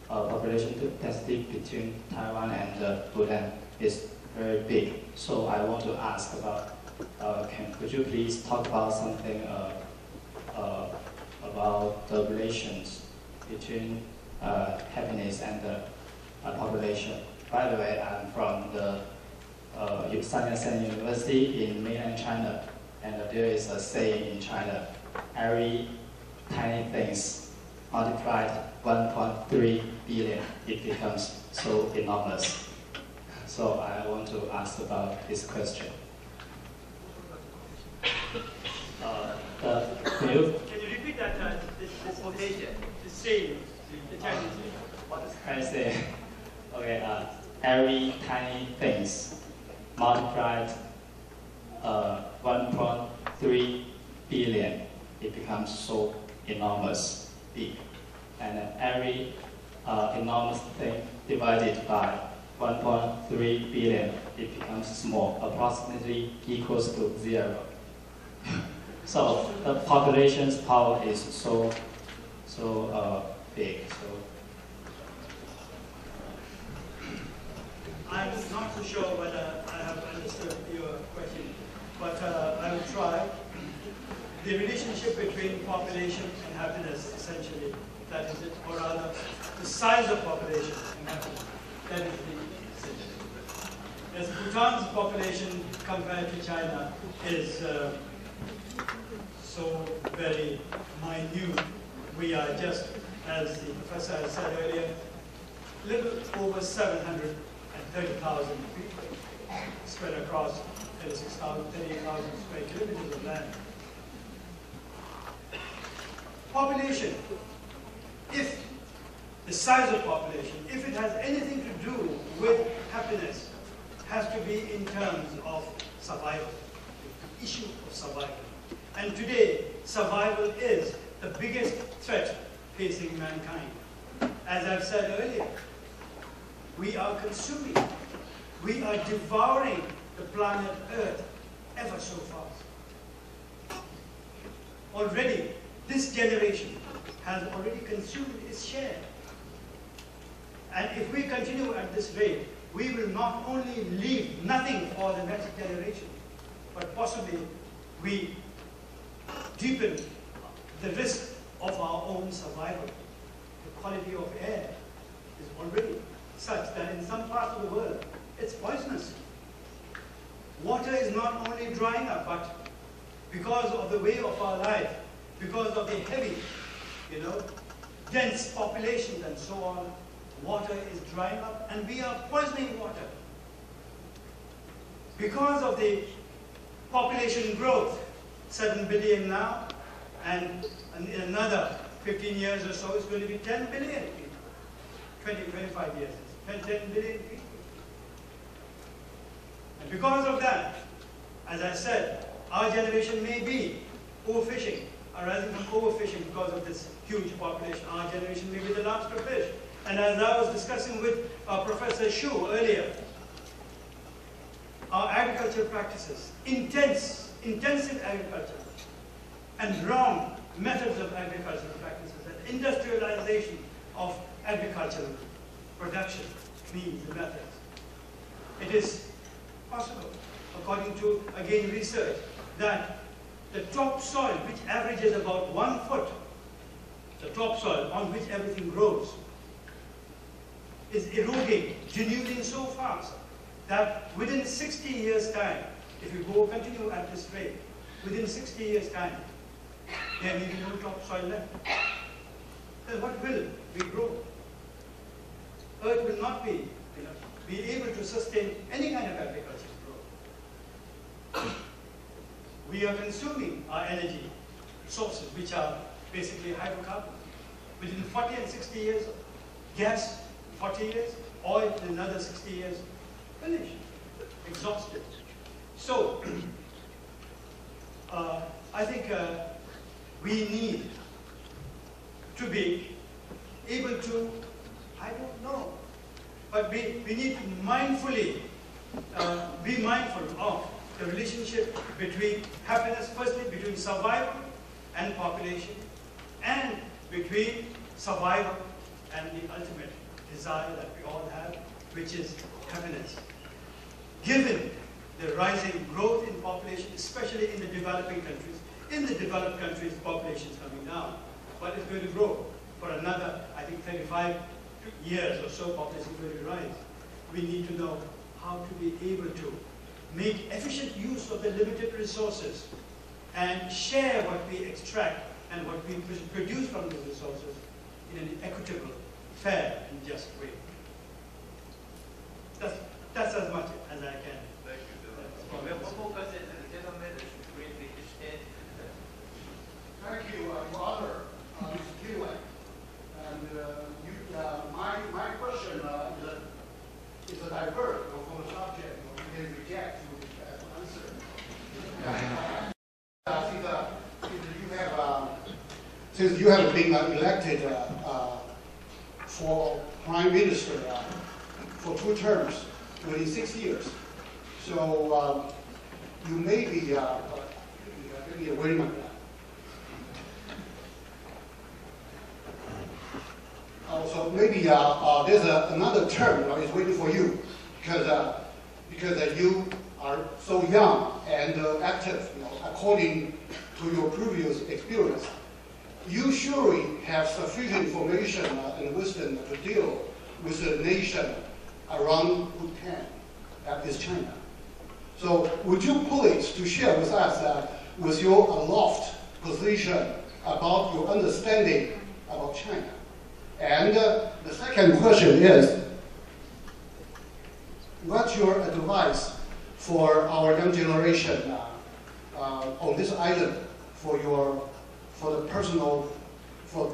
population density between Taiwan and Bhutan is very big. So I want to ask about, could you please talk about something about the relations between happiness and the population? By the way, I'm from the Sun Yat-sen University in mainland China, and there is a saying in China: every tiny things multiplied 1.3 billion, it becomes so enormous. So I want to ask about this question. Can you repeat that, this quotation? The saying, the Chinese saying. What can I say? Okay, every tiny things multiplied 1.3 billion, it becomes so enormous, big. And every enormous thing divided by 1.3 billion, it becomes small, approximately equals to 0. So the population's power is so big. So I'm not so sure whether I have understood your question, but I will try. The relationship between population and happiness, essentially, that is it, or rather, the size of population and happiness, that is the essential. As Bhutan's population compared to China is so very minute, we are just, as the professor said earlier, a little over 730,000 people spread across 38,000 square kilometers of land. Population, if the size of population, if it has anything to do with happiness, has to be in terms of survival, the issue of survival. And today, survival is the biggest threat facing mankind. As I've said earlier, we are consuming, we are devouring the planet Earth ever so fast. Already, this generation has already consumed its share. And if we continue at this rate, we will not only leave nothing for the next generation, but possibly we deepen the risk of our own survival. The quality of air is already such that in some parts of the world, it's poisonous. Water is not only drying up, but because of the way of our life, because of the heavy, dense populations and so on, water is drying up and we are poisoning water. Because of the population growth, 7 billion now, and in another 15 years or so, it's going to be 10 billion people. 20, 25 years, 10 billion people. And because of that, as I said, our generation may be overfishing, arising from overfishing because of this huge population. Our generation may be the last to fish. And as I was discussing with Professor Shu earlier, our agricultural practices, intensive agriculture, and wrong methods of agricultural practices, and industrialization of agricultural production means the methods. It is possible, according to, again, research, that the topsoil, which averages about 1 foot, the topsoil on which everything grows, is eroding, denuding so fast that within 60 years' time, if you continue at this rate, within 60 years' time, there may be no topsoil left. Then what will we grow? Earth will not be able to sustain any kind of agricultural growth. We are consuming our energy sources, which are basically hydrocarbons. Within 40 and 60 years, gas, 40 years, oil in another 60 years, finished, exhausted. So, I think we need to be able to, I don't know, but we need to mindfully be mindful of the relationship between happiness, firstly between survival and population, and between survival and the ultimate desire that we all have, which is happiness. Given the rising growth in population, especially in the developing countries, in the developed countries, the population is coming down, but it's going to grow for another, I think, 35 years or so, population is going to rise. We need to know how to be able to make efficient use of the limited resources and share what we extract and what we produce from those resources in an equitable, fair, and just way. That's as can reject to answer. Since you have been elected for Prime Minister for 2 terms within 6 years, so you may be waiting on that. Also, maybe there's another term is waiting for you because you are so young and active, according to your previous experience. You surely have sufficient information and wisdom to deal with the nation around Bhutan, that is China. So would you please to share with us with your aloft position about your understanding about China? And the second question is, what's your advice for our young generation on this island for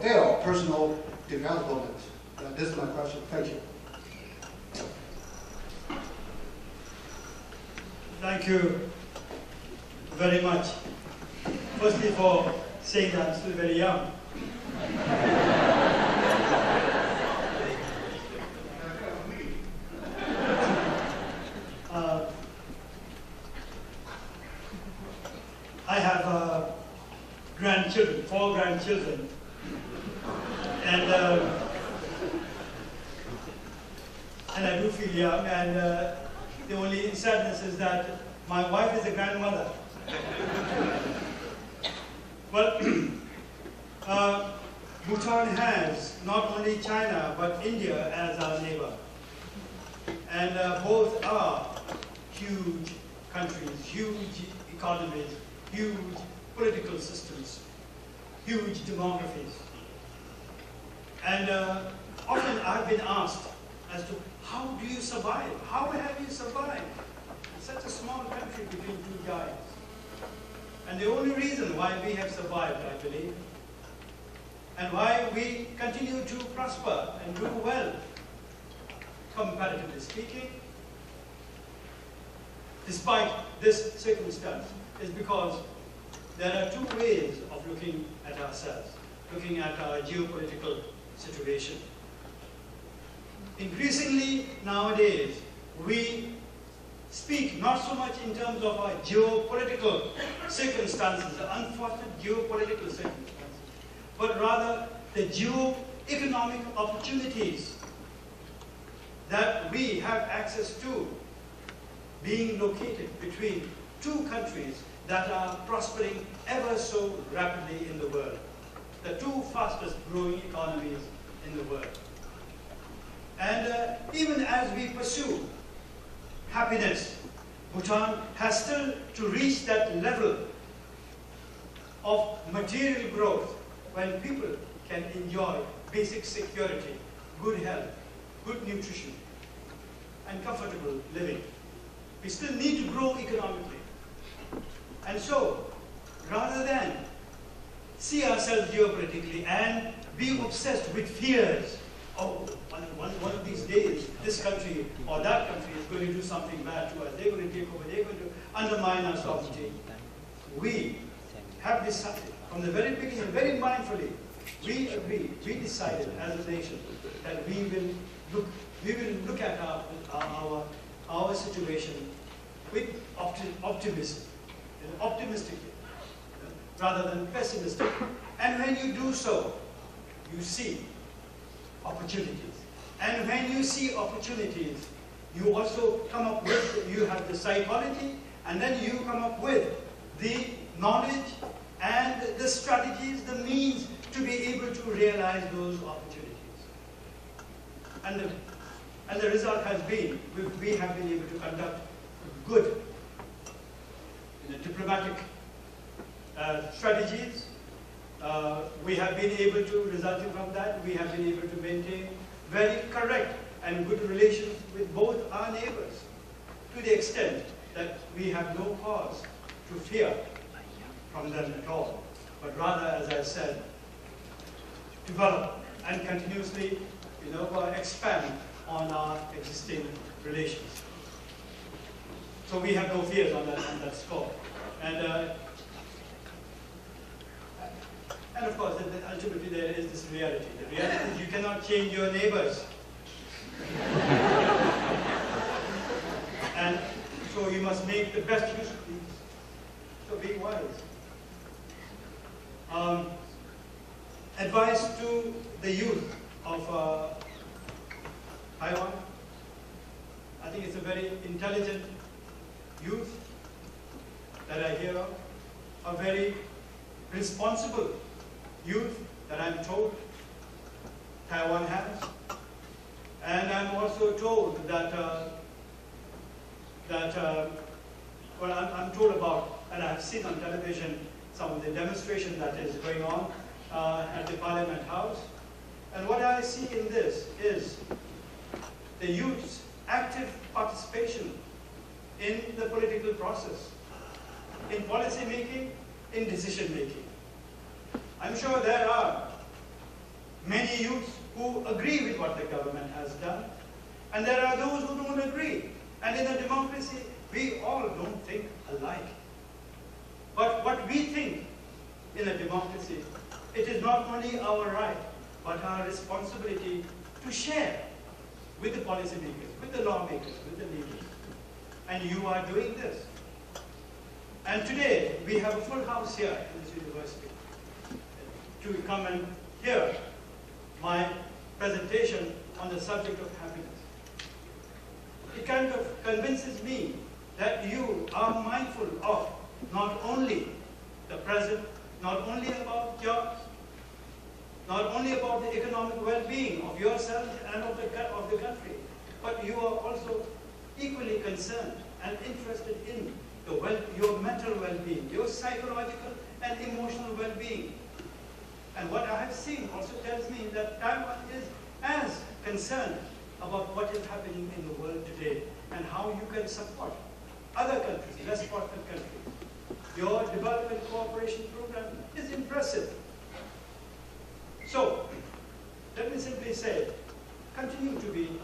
their personal development? This is my question. Thank you. Thank you very much. Firstly, for saying that I'm still very young. I have grandchildren, 4 grandchildren, and I do feel young, and the only sadness is that my wife is a grandmother. Well, Bhutan has not only China but India as our neighbor, and both are huge countries, huge economies, huge political systems, huge demographies. And often I've been asked as to how do you survive? How have you survived? It's such a small country between 2 giants. And the only reason why we have survived, I believe, and why we continue to prosper and do well, comparatively speaking, despite this circumstance, is because there are 2 ways of looking at ourselves, looking at our geopolitical situation. Increasingly nowadays, we speak not so much in terms of our geopolitical circumstances, the unfortunate geopolitical circumstances, but rather the geo-economic opportunities that we have access to, being located between 2 countries that are prospering ever so rapidly in the world, the 2 fastest growing economies in the world. And even as we pursue happiness, Bhutan has still to reach that level of material growth when people can enjoy basic security, good health, good nutrition, and comfortable living. We still need to grow economically. And so, rather than see ourselves geopolitically and be obsessed with fears, oh, one of these days, this country or that country is going to do something bad to us, they're going to take over, they're going to undermine our sovereignty. We have decided from the very beginning, very mindfully, we agreed, we decided as a nation that we will look at our situation with optimism, optimistically, rather than pessimistic. And when you do so, you see opportunities. And when you see opportunities, you also come up with, you have the psychology, and then you come up with the knowledge and the strategies, the means to be able to realize those opportunities. And the result has been, we have been able to conduct good diplomatic strategies. We have been able to, resulting from that, we have been able to maintain very correct and good relations with both our neighbors, to the extent that we have no cause to fear from them at all, but rather, as I said, develop and continuously, expand on our existing relations. So we have no fears on that score. And of course, ultimately there is this reality. The reality is you cannot change your neighbors. And so you must make the best use of these. So be wise. Advice to the youth of Taiwan. I think it's a very intelligent youth that I hear of, a very responsible youth that I'm told Taiwan has. And I'm also told that, I'm told about, and I've seen on television some of the demonstration that is going on at the Parliament House. And what I see in this is the youth's active participation in the political process, in policy making, in decision making. I'm sure there are many youths who agree with what the government has done, and there are those who don't agree. And in a democracy, we all don't think alike. But what we think in a democracy, it is not only our right, but our responsibility to share with the policymakers, with the lawmakers, with the leaders. And you are doing this. And today, we have a full house here in this university to come and hear my presentation on the subject of happiness. It kind of convinces me that you are mindful of not only the present, not only about jobs, not only about the economic well-being of yourself and of the country, but you are also equally concerned and interested in your mental well-being, your psychological and emotional well-being. And what I have seen also tells me that Taiwan is as concerned about what is happening in the world today and how you can support other countries, less fortunate countries. Your development cooperation program is impressive. So, let me simply say, continue to be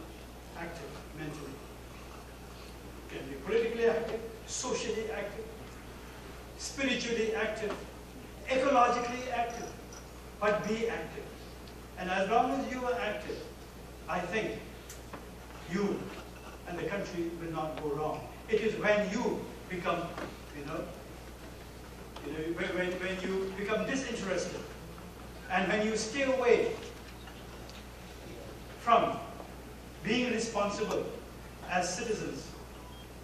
active mentally. You can be politically active, socially active, spiritually active, ecologically active, but be active. And as long as you are active, I think you and the country will not go wrong. It is when you become, when you become disinterested, and when you stay away from being responsible as citizens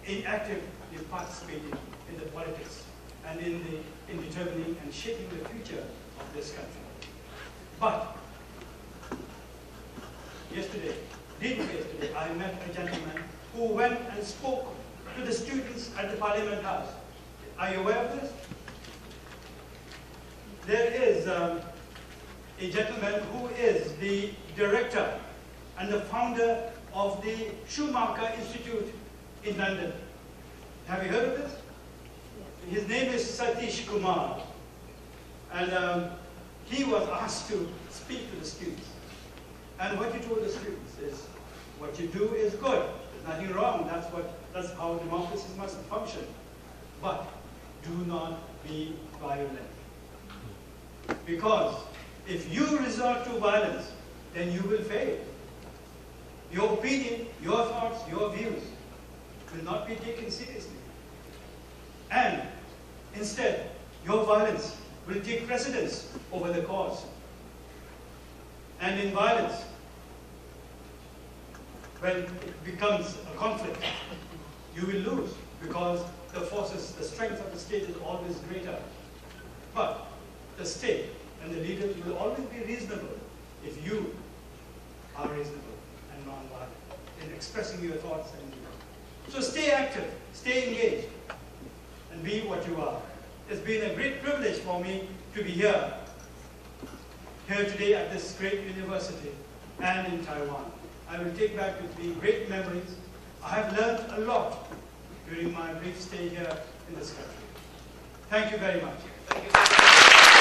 in actively participating in the politics and in determining and shaping the future of this country. But yesterday, I met a gentleman who went and spoke to the students at the Parliament House. Are you aware of this? There is a gentleman who is the director and the founder of the Schumacher Institute in London. Have you heard of this? His name is Satish Kumar. And he was asked to speak to the students. And what he told the students is, what you do is good. There's nothing wrong. That's how democracies must function. But do not be violent. Because if you resort to violence, then you will fail. Your opinion, your thoughts, your views will not be taken seriously. And instead, your violence will take precedence over the cause. And in violence, when it becomes a conflict, you will lose because the forces, the strength of the state is always greater. But the state and the leaders will always be reasonable if you are reasonable and non-violent in expressing your thoughts and views. So stay active, stay engaged, and be what you are. It's been a great privilege for me to be here today at this great university and in Taiwan. I will take back with me great memories. I have learned a lot during my brief stay here in this country. Thank you very much. Thank you.